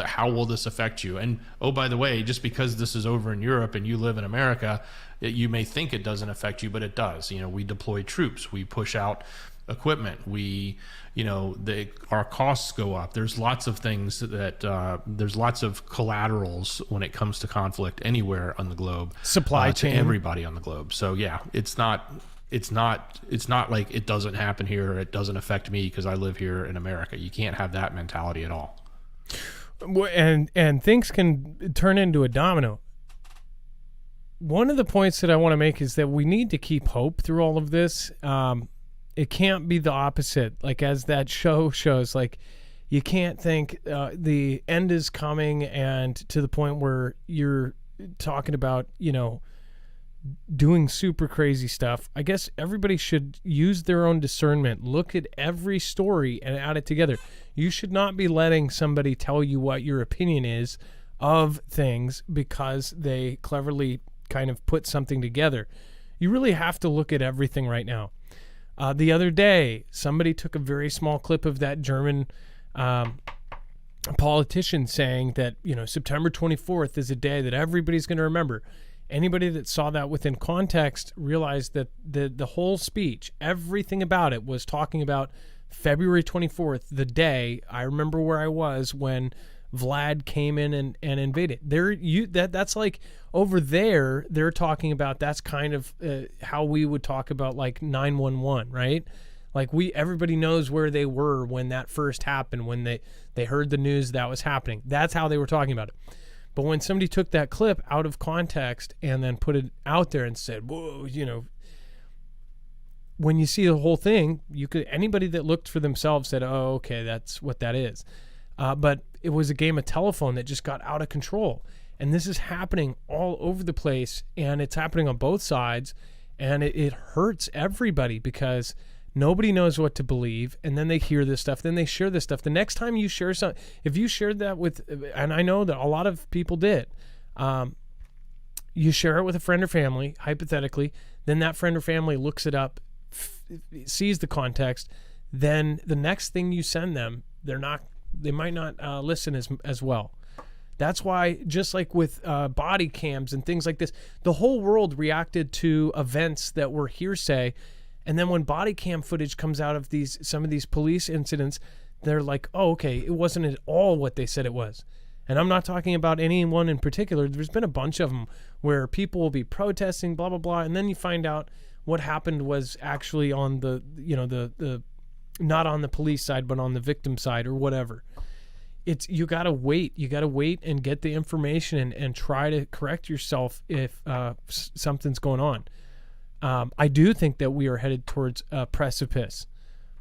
how will this affect you? And oh, by the way, just because this is over in Europe and you live in America, you may think it doesn't affect you, but it does. We deploy troops. We push out equipment. Our costs go up. There's lots of things that there's lots of collaterals when it comes to conflict anywhere on the globe. Supply to chain. everybody on the globe. So yeah, it's not like it doesn't happen here, or it doesn't affect me because I live here in America. You can't have that mentality at all. And things can turn into a domino. One of the points that I want to make is that we need to keep hope through all of this. It can't be the opposite. Like, as that show shows, like, you can't think the end is coming, and to the point where you're talking about, doing super crazy stuff. I guess everybody should use their own discernment. Look at every story and add it together. You should not be letting somebody tell you what your opinion is of things because they cleverly kind of put something together. You really have to look at everything right now. The other day, somebody took a very small clip of that German politician saying that, September 24th is a day that everybody's going to remember. Anybody that saw that within context realized that the whole speech, everything about it, was talking about February 24th, the day. I remember where I was when Vlad came in and invaded. That's like over there. They're talking about, that's kind of how we would talk about like 911, right? Like everybody knows where they were when that first happened, when they heard the news that was happening. That's how they were talking about it. But when somebody took that clip out of context and then put it out there and said, whoa, when you see the whole thing, anybody that looked for themselves said, oh, okay, that's what that is. But it was a game of telephone that just got out of control. And this is happening all over the place, and it's happening on both sides, and it hurts everybody because nobody knows what to believe, and then they hear this stuff, then they share this stuff. The next time you share something, if you shared that with, and I know that a lot of people did, you share it with a friend or family, hypothetically, then that friend or family looks it up, sees the context, then the next thing you send them, they might not listen as well. That's why, just like with body cams and things like this, the whole world reacted to events that were hearsay. And then when body cam footage comes out of some of these police incidents, they're like, oh, okay, it wasn't at all what they said it was. And I'm not talking about anyone in particular. There's been a bunch of them where people will be protesting, blah, blah, blah. And then you find out what happened was actually on the not on the police side, but on the victim side or whatever. You got to wait. You got to wait and get the information and try to correct yourself if something's going on. I do think that we are headed towards a precipice,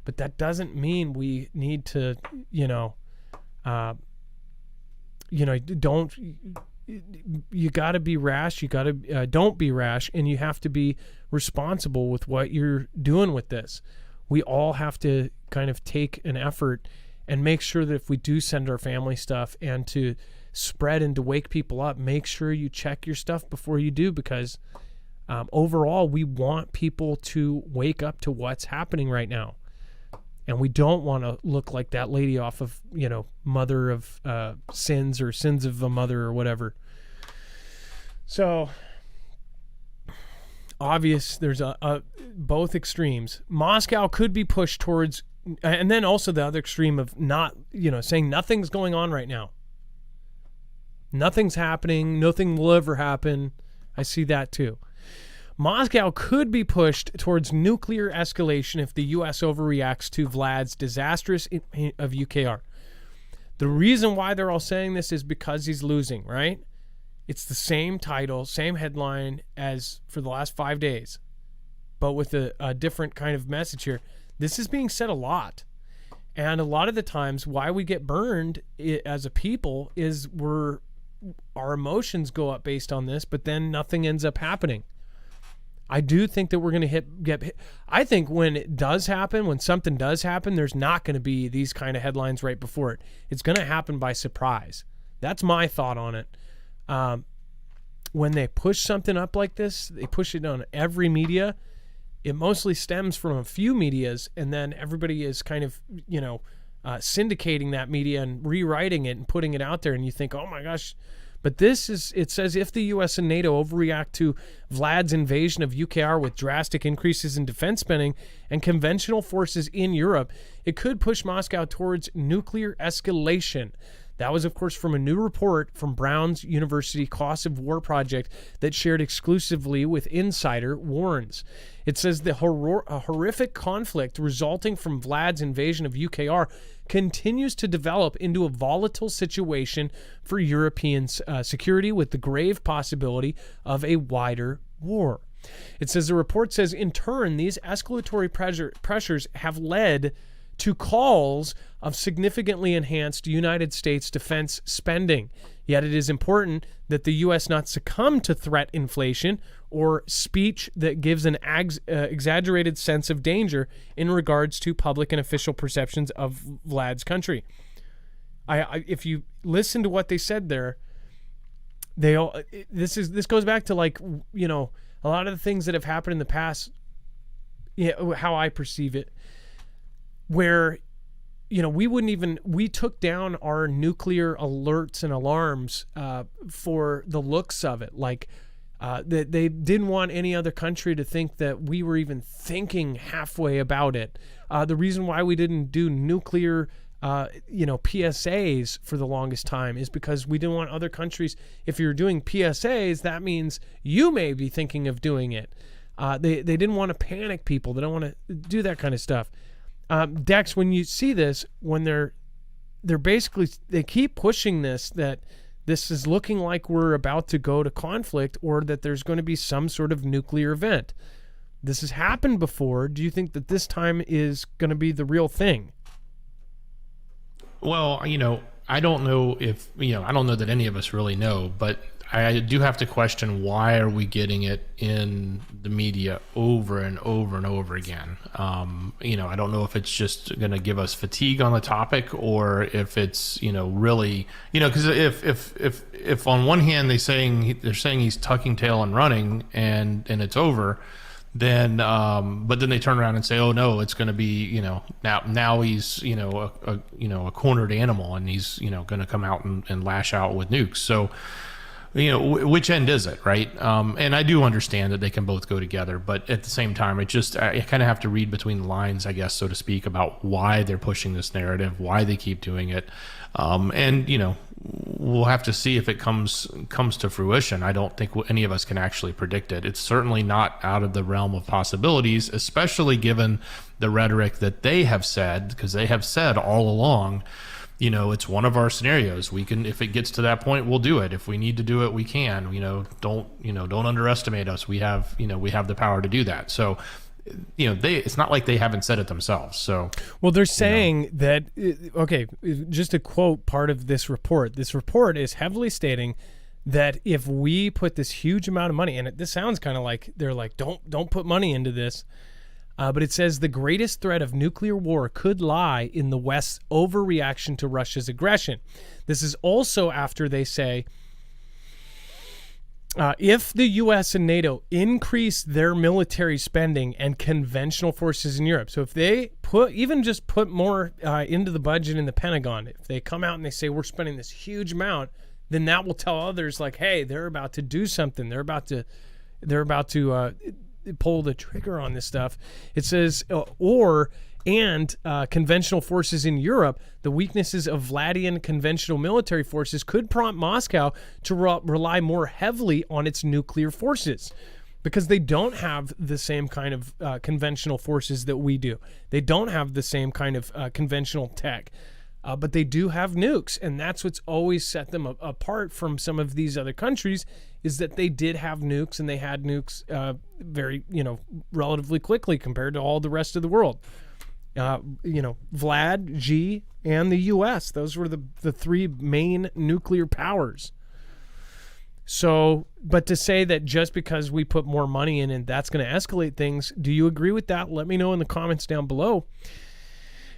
but that doesn't mean we need to, you got to be rash. You got to don't be rash, and you have to be responsible with what you're doing with this. We all have to kind of take an effort and make sure that if we do send our family stuff and to spread and to wake people up, make sure you check your stuff before you do, because overall, we want people to wake up to what's happening right now. And we don't want to look like that lady off of, Mother of Sins or Sins of a Mother or whatever. So, obvious, there's both extremes. Moscow could be pushed towards, and then also the other extreme of not, saying nothing's going on right now. Nothing's happening. Nothing will ever happen. I see that too. Moscow could be pushed towards nuclear escalation if the U.S. overreacts to Vlad's disastrous of UKR. The reason why they're all saying this is because he's losing, right? It's the same title, same headline as for the last 5 days, but with a different kind of message here. This is being said a lot. And a lot of the times why we get burned as a people is our emotions go up based on this, but then nothing ends up happening. I do think that we're going to get hit. I think when it does happen, when something does happen, there's not going to be these kind of headlines right before it. It's going to happen by surprise. That's my thought on it. When they push something up like this, they push it on every media. It mostly stems from a few medias, and then everybody is kind of, syndicating that media and rewriting it and putting it out there, and you think, oh my gosh. But it says if the U.S. and NATO overreact to Vlad's invasion of UKR with drastic increases in defense spending and conventional forces in Europe, it could push Moscow towards nuclear escalation. That was, of course, from a new report from Brown's University Cost of War project that shared exclusively with Insider warns. It says the horrific conflict resulting from Vlad's invasion of UKR continues to develop into a volatile situation for European security, with the grave possibility of a wider war. It says the report says, in turn, these escalatory pressures have led to calls of significantly enhanced United States defense spending. Yet it is important that the U.S. not succumb to threat inflation or speech that gives an exaggerated sense of danger in regards to public and official perceptions of Vlad's country. If you listen to what they said there, this goes back to, like, you know, a lot of the things that have happened in the past, how I perceive it, where, you know, we took down our nuclear alerts and alarms for the looks of it. Like, they didn't want any other country to think that we were even thinking halfway about it. The reason why we didn't do nuclear, PSAs for the longest time is because we didn't want other countries. If you're doing PSAs, that means you may be thinking of doing it. They didn't want to panic people. They don't want to do that kind of stuff. Dex, when you see this, when they're basically, they keep pushing this, that this is looking like we're about to go to conflict, or that there's going to be some sort of nuclear event. This has happened before. Do you think that this time is going to be the real thing? Well, I don't know if, I don't know that any of us really know, but I do have to question, why are we getting it in the media over and over and over again? I don't know if it's just going to give us fatigue on the topic, or if it's, really, because if on one hand they're saying he's tucking tail and running and it's over, then but then they turn around and say, oh no, it's going to be, now he's, a cornered animal, and he's, going to come out and lash out with nukes. So, which end is it, right? And I do understand that they can both go together, but at the same time, I kind of have to read between the lines, I guess, so to speak, about why they're pushing this narrative, why they keep doing it. And, we'll have to see if it comes to fruition. I don't think any of us can actually predict it. It's certainly not out of the realm of possibilities, especially given the rhetoric that they have said, because they have said all along, it's one of our scenarios. We can, if it gets to that point, we'll do it. If we need to do it, we can. Don't underestimate us. We have the power to do that. So, it's not like they haven't said it themselves. So, well, they're saying that. Okay, just to quote part of this report. This report is heavily stating that if we put this huge amount of money, and this sounds kind of like they're like, don't put money into this. But it says the greatest threat of nuclear war could lie in the West's overreaction to Russia's aggression. This is also after they say, if the U.S. and NATO increase their military spending and conventional forces in Europe, so if they put more into the budget in the Pentagon, if they come out and they say we're spending this huge amount, then that will tell others, like, hey, they're about to do something. They're about to pull the trigger on this stuff. It says, conventional forces in Europe, the weaknesses of Vladian conventional military forces could prompt Moscow to rely more heavily on its nuclear forces, because they don't have the same kind of conventional forces that we do. They don't have the same kind of conventional tech. But they do have nukes, and that's what's always set them apart from some of these other countries, is that they did have nukes, and they had nukes very, relatively quickly compared to all the rest of the world. Vlad, G, and the U.S., those were the three main nuclear powers. So, but to say that just because we put more money in and that's going to escalate things, do you agree with that? Let me know in the comments down below.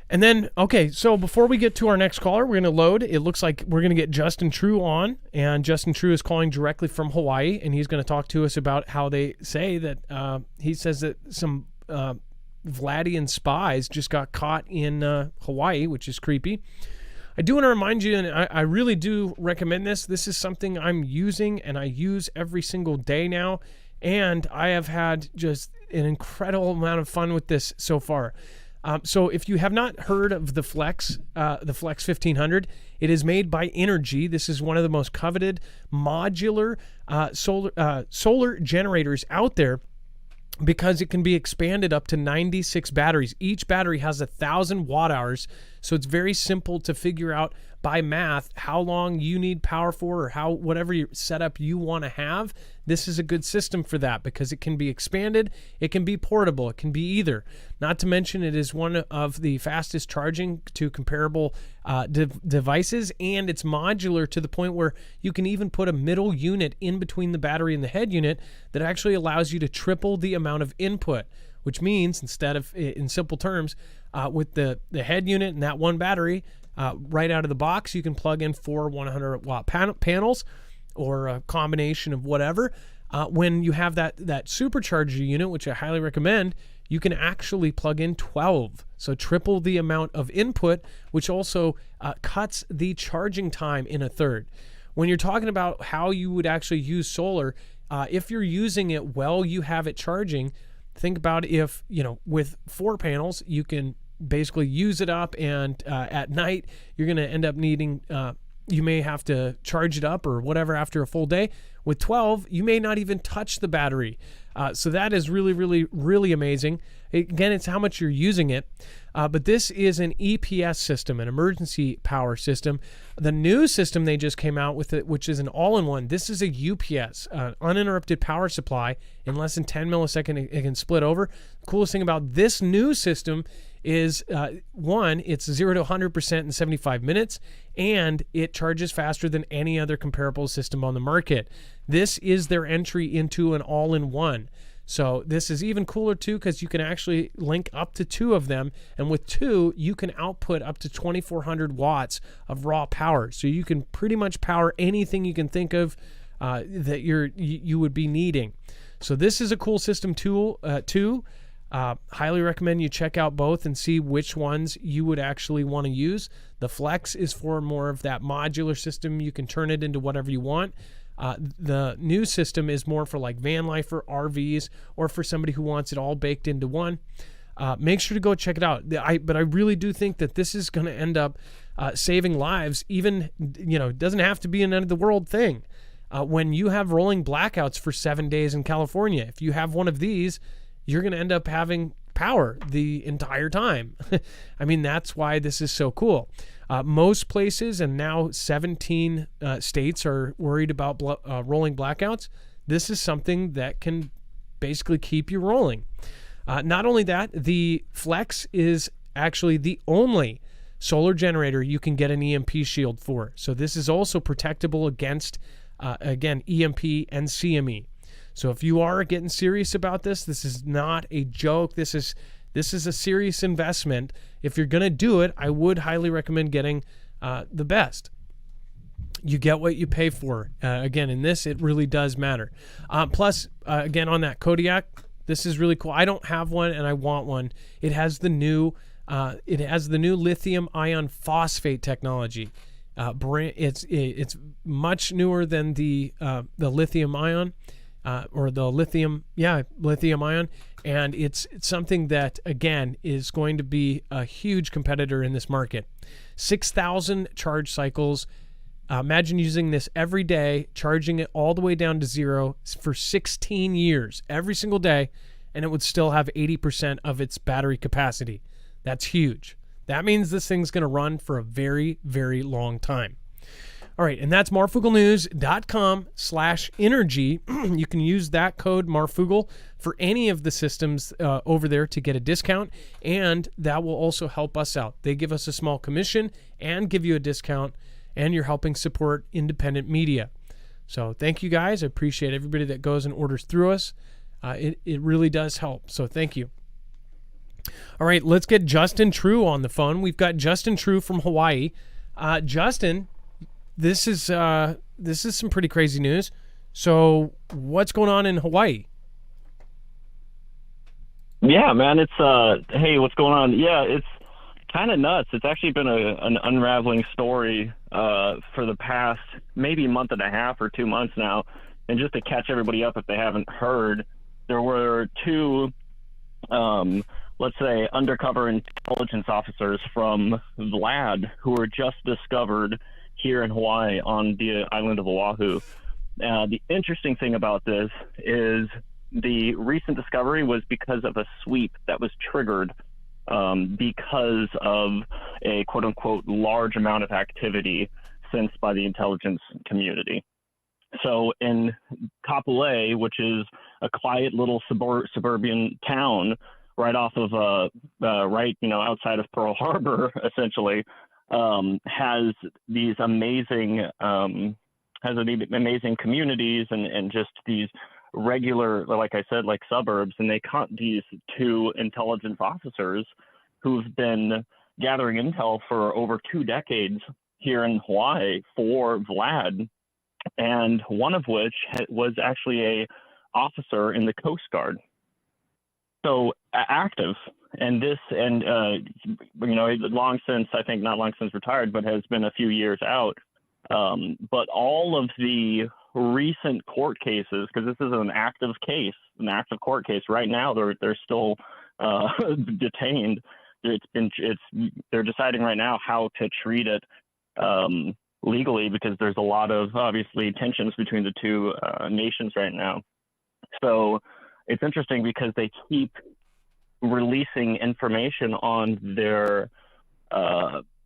And then, okay, so before we get to our next caller, we're going to load. It looks like we're going to get Justin True on, and Justin True is calling directly from Hawaii, and he's going to talk to us about how they say that he says that some Vladian spies just got caught in Hawaii, which is creepy. I do want to remind you, and I really do recommend this. This is something I'm using, and I use every single day now, and I have had just an incredible amount of fun with this so far. So if you have not heard of the Flex 1500, it is made by Energy. This is one of the most coveted modular solar generators out there, because it can be expanded up to 96 batteries. Each battery has 1,000 watt hours, so it's very simple to figure out by math how long you need power for, or how whatever your setup you want to have. This is a good system for that, because it can be expanded, it can be portable, it can be either. Not to mention, it is one of the fastest charging to comparable devices, and it's modular to the point where you can even put a middle unit in between the battery and the head unit that actually allows you to triple the amount of input, which means, instead of, in simple terms, with the head unit and that one battery, right out of the box, you can plug in 4 100-watt panels, or a combination of whatever. When you have that supercharger unit, which I highly recommend, you can actually plug in 12, so triple the amount of input, which also cuts the charging time in a third. When you're talking about how you would actually use solar, if you're using it while you have it charging, think about if, with 4 panels, you can basically use it up, and at night you're going to end up needing, you may have to charge it up or whatever after a full day. With 12, you may not even touch the battery. So that is really, really, really amazing. Again, it's how much you're using it. But this is an EPS system, an emergency power system. The new system they just came out with, it, which is an all-in-one. This is a UPS, uninterrupted power supply. In less than 10 milliseconds, it can split over. The coolest thing about this new system is, one, it's 0 to 100% in 75 minutes, and it charges faster than any other comparable system on the market. This is their entry into an all-in-one. So this is even cooler too, because you can actually link up to 2 of them, and with 2 you can output up to 2,400 watts of raw power. So you can pretty much power anything you can think of that you would be needing. So this is a cool system too. Highly recommend you check out both and see which ones you would actually want to use. The Flex is for more of that modular system. You can turn it into whatever you want. The new system is more for like van life or RVs, or for somebody who wants it all baked into one. Make sure to go check it out. But I really do think that this is going to end up saving lives. Even, it doesn't have to be an end of the world thing. When you have rolling blackouts for 7 days in California, if you have one of these, you're going to end up having power the entire time. I mean, that's why this is so cool. Most places, and now 17 states, are worried about rolling blackouts. This is something that can basically keep you rolling. Not only that, the Flex is actually the only solar generator you can get an EMP shield for. So this is also protectable against, again, EMP and CME. So if you are getting serious about this is not a joke. This is a serious investment. If you're going to do it, I would highly recommend getting the best. You get what you pay for. Again, in this, it really does matter. Plus, again, on that Kodiak, this is really cool. I don't have one, and I want one. It has the new lithium ion phosphate technology. It's much newer than the lithium ion. Or the lithium ion, and it's something that, again, is going to be a huge competitor in this market. 6,000 charge cycles. Imagine using this every day, charging it all the way down to 0 for 16 years, every single day, and it would still have 80% of its battery capacity. That's huge. That means this thing's going to run for a very, very long time. All right, and that's marfooglenews.com/energy. You can use that code Marfoogle for any of the systems over there to get a discount, and that will also help us out. They give us a small commission and give you a discount, and you're helping support independent media. So thank you guys. I appreciate everybody that goes and orders through us. It really does help, so thank you. All right, let's get Justin True on the phone. We've got Justin True from Hawaii. Justin, this is some pretty crazy news. So what's going on in Hawaii? Yeah, man, it's hey, what's going on? Yeah, it's kind of nuts. It's actually been an unraveling story for the past maybe month and a half or 2 months now. And just to catch everybody up if they haven't heard, there were two, let's say, undercover intelligence officers from Vlad who were just discovered here in Hawaii on the island of Oahu. The interesting thing about this is the recent discovery was because of a sweep that was triggered because of a quote-unquote large amount of activity sensed by the intelligence community. So in Kapolei, which is a quiet little suburban town right off of outside of Pearl Harbor, essentially, has these amazing communities and just these regular, like I said, like suburbs, and they caught these two intelligence officers who've been gathering intel for over 2 decades here in Hawaii for Vlad, and one of which was actually a officer in the Coast Guard. So active, and long since, I think not long since retired, but has been a few years out. But all of the recent court cases, because this is an active court case right now, they're still detained. They're deciding right now how to treat it legally, because there's a lot of obviously tensions between the two nations right now. So it's interesting because they keep releasing information on their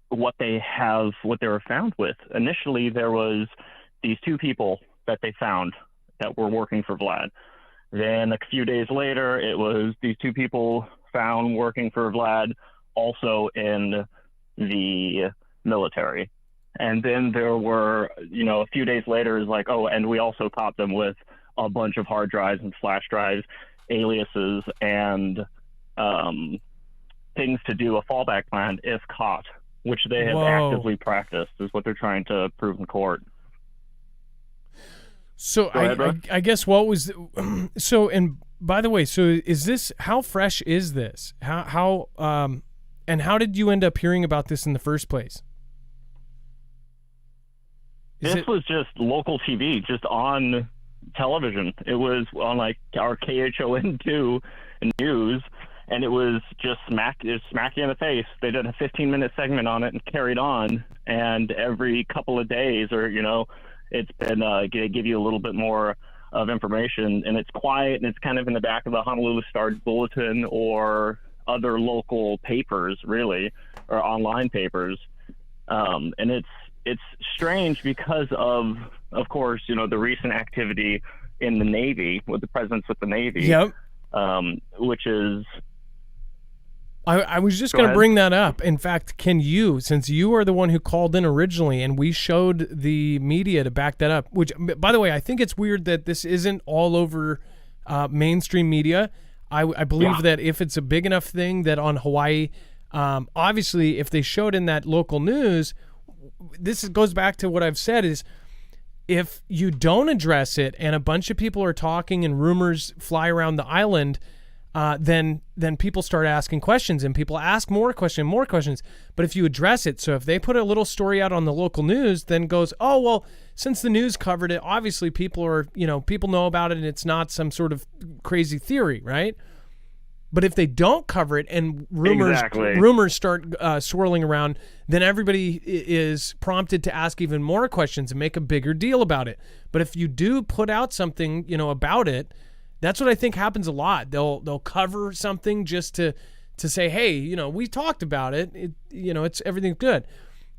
what they were found with. Initially, there was these two people that they found that were working for Vlad. Then a few days later, it was these two people found working for Vlad, also in the military. And then there were, a few days later is like, oh, and we also caught them with a bunch of hard drives and flash drives, aliases, and things to do a fallback plan if caught, which they have actively practiced, is what they're trying to prove in court. So I guess what was so, and by the way, so is this, how fresh is this? How and how did you end up hearing about this in the first place? This was just local TV, just on television. It was on like our KHON2 news, and it was just smack you in the face. They did a 15-minute segment on it and carried on. And every couple of days, or it's been give you a little bit more of information, and it's quiet, and it's kind of in the back of the Honolulu Star Bulletin or other local papers, really, or online papers. And it's strange because of course, the recent activity in the Navy, with the presence with the Navy. Yep. Which is... I was just going to bring that up. In fact, can you, since you are the one who called in originally and we showed the media to back that up, which, by the way, I think it's weird that this isn't all over mainstream media. I believe that if it's a big enough thing that on Hawaii, obviously, if they showed in that local news, goes back to what I've said is, if you don't address it and a bunch of people are talking and rumors fly around the island, then people start asking questions, and people ask more questions. But if you address it, so if they put a little story out on the local news, then goes, oh, well, since the news covered it, obviously people know about it, and it's not some sort of crazy theory, right? But if they don't cover it and rumors start swirling around, then everybody is prompted to ask even more questions and make a bigger deal about it. But if you do put out something, about it, that's what I think happens a lot. They'll cover something just to say, hey, we talked about it. It's everything's good.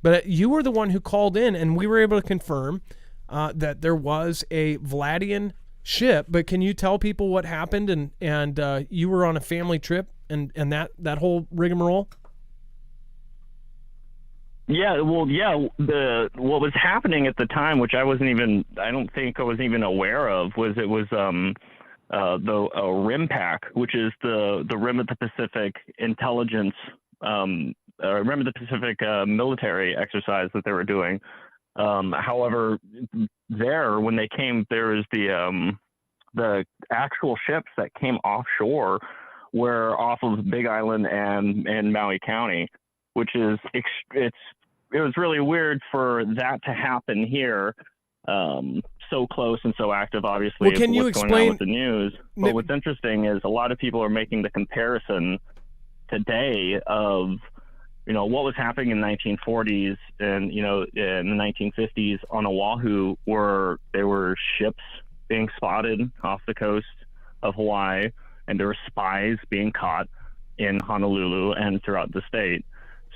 But you were the one who called in, and we were able to confirm that there was a Vladian ship. But can you tell people what happened? And you were on a family trip and that whole rigmarole? Yeah, well, what was happening at the time, which I don't think I was even aware of, was it was the RIMPAC, which is the Rim of the Pacific intelligence, Rim of the Pacific military exercise that they were doing. However, when they came, there was the actual ships that came offshore were off of Big Island and Maui County. which is it was really weird for that to happen here, so close and so active, obviously. Well, can you what's explain going on with the news? But what's interesting is a lot of people are making the comparison today of, you know, what was happening in the 1940s and, you know, in the 1950s on Oahu, where there were ships being spotted off the coast of Hawaii, and there were spies being caught in Honolulu and throughout the state.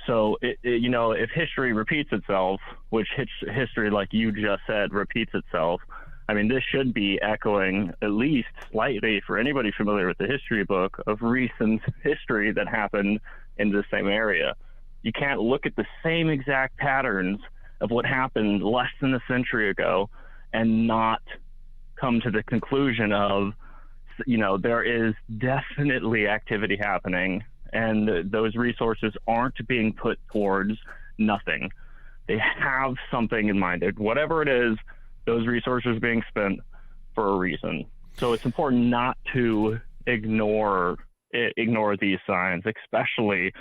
So, you know, if history repeats itself, which history, like you just said, repeats itself, I mean, this should be echoing at least slightly for anybody familiar with the history book of recent history that happened in the same area. You can't look at the same exact patterns of what happened less than a century ago and not come to the conclusion of, you know, there is definitely activity happening, and those resources aren't being put towards nothing. They have something in mind. Whatever it is, those resources are being spent for a reason. So it's important not to ignore these signs, especially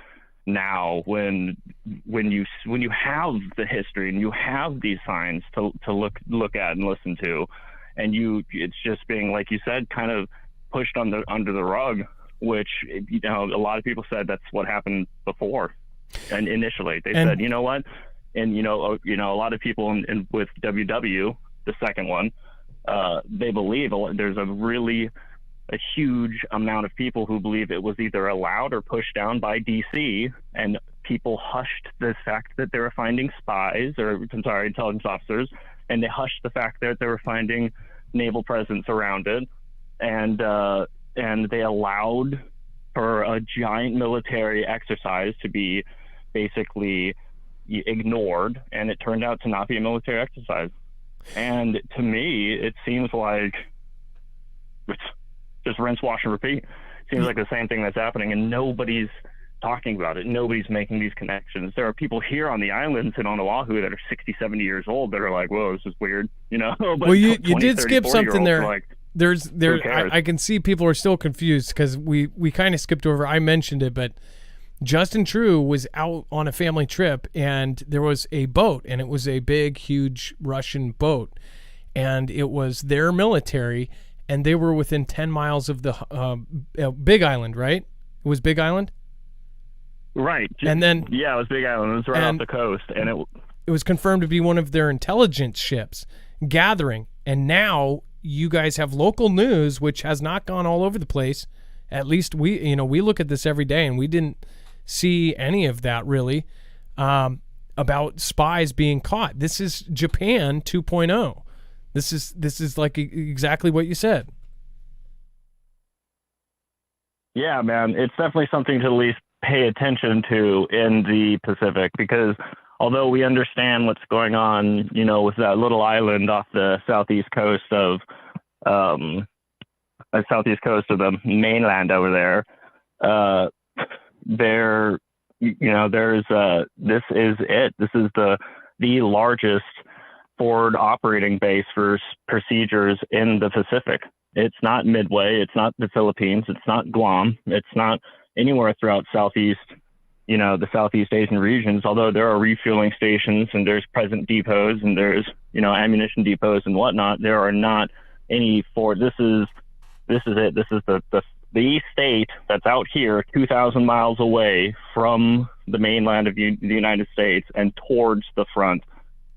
now when you have the history and you have these signs to look at and listen to, and it's just being, like you said, kind of pushed under the rug, which, you know, a lot of people said that's what happened before. And initially they said, you know what, and you know a lot of people with WW, the second one, they believe there's a huge amount of people who believe it was either allowed or pushed down by DC, and people hushed the fact that they were finding intelligence officers, and they hushed the fact that they were finding naval presence around it, and they allowed for a giant military exercise to be basically ignored, and it turned out to not be a military exercise. And to me, it seems like it's just rinse, wash, and repeat. Seems like the same thing that's happening, and nobody's talking about it. Nobody's making these connections. There are people here on the islands and on Oahu that are 60, 70 years old that are like, whoa, this is weird, you know? But well, you did skip something there. Like, I can see people are still confused because we kind of skipped over. I mentioned it, but Justin True was out on a family trip, and there was a boat, and it was a big, huge Russian boat, and it was their military, and they were within 10 miles of the Big Island, right? It was Big Island? Right. And then, yeah, it was Big Island. It was right off the coast, and it was confirmed to be one of their intelligence ships gathering, and now you guys have local news, which has not gone all over the place. At least we look at this every day, and we didn't see any of that really, about spies being caught. This is Japan 2.0. This is like exactly what you said. Yeah, man, it's definitely something to at least pay attention to in the Pacific, because although we understand what's going on, you know, with that little island off the southeast coast of the mainland over there, this is it. This is the largest forward operating base for procedures in the Pacific. It's not Midway. It's not the Philippines. It's not Guam. It's not anywhere throughout the Southeast Asian regions, although there are refueling stations and there's present depots and there's, you know, ammunition depots and whatnot. There are not any this is it. This is the state that's out here 2,000 miles away from the mainland of the United States and towards the front.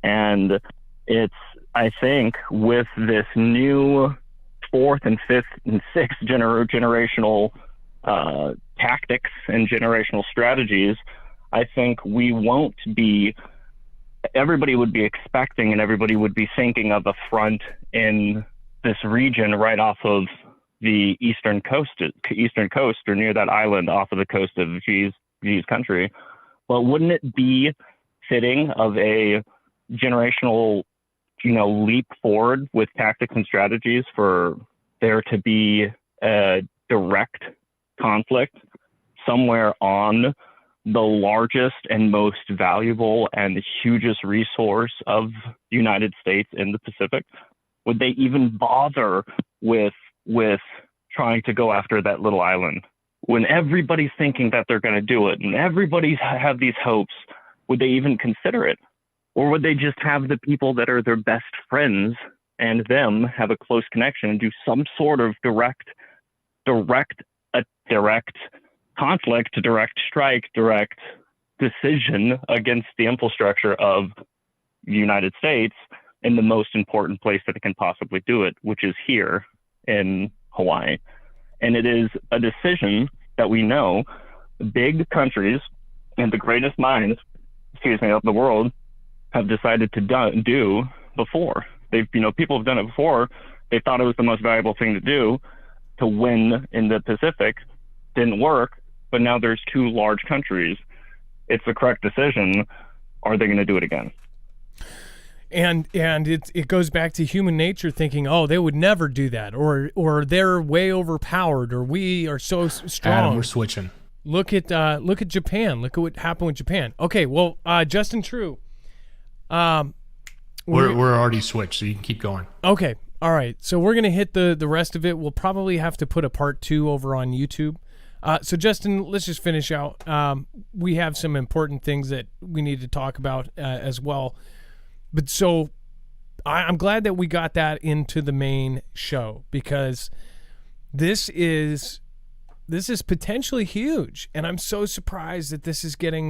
And it's, I think, with this new fourth and fifth and sixth generational tactics and generational strategies, I think everybody would be expecting and everybody would be thinking of a front in this region right off of the eastern coast or near that island off of the coast of G's country. But wouldn't it be fitting of a generational, you know, leap forward with tactics and strategies for there to be a direct conflict somewhere on the largest and most valuable and the hugest resource of the United States in the Pacific? Would they even bother with trying to go after that little island? when everybody's thinking that they're going to do it and everybody's have these hopes, would they even consider it? Or would they just have the people that are their best friends and them have a close connection and do some sort of direct conflict, direct strike, direct decision against the infrastructure of the United States in the most important place that it can possibly do it, which is here in Hawaii. And it is a decision that we know big countries and the greatest minds, of the world have decided to do before. People have done it before. They thought it was the most valuable thing to do to win in the Pacific. Didn't work, but now there's two large countries. It's the correct decision. Are they going to do it again? And it goes back to human nature thinking, oh, they would never do that, or they're way overpowered, or we are so strong. Adam, we're switching. Look at Japan. Look at what happened with Japan. Okay, well, Justin True. We're already switched, so you can keep going. Okay, all right. So we're gonna hit the rest of it. We'll probably have to put a part 2 over on YouTube. So Justin, let's just finish out. We have some important things that we need to talk about as well. But so I'm glad that we got that into the main show, because this is potentially huge, and I'm so surprised that this is getting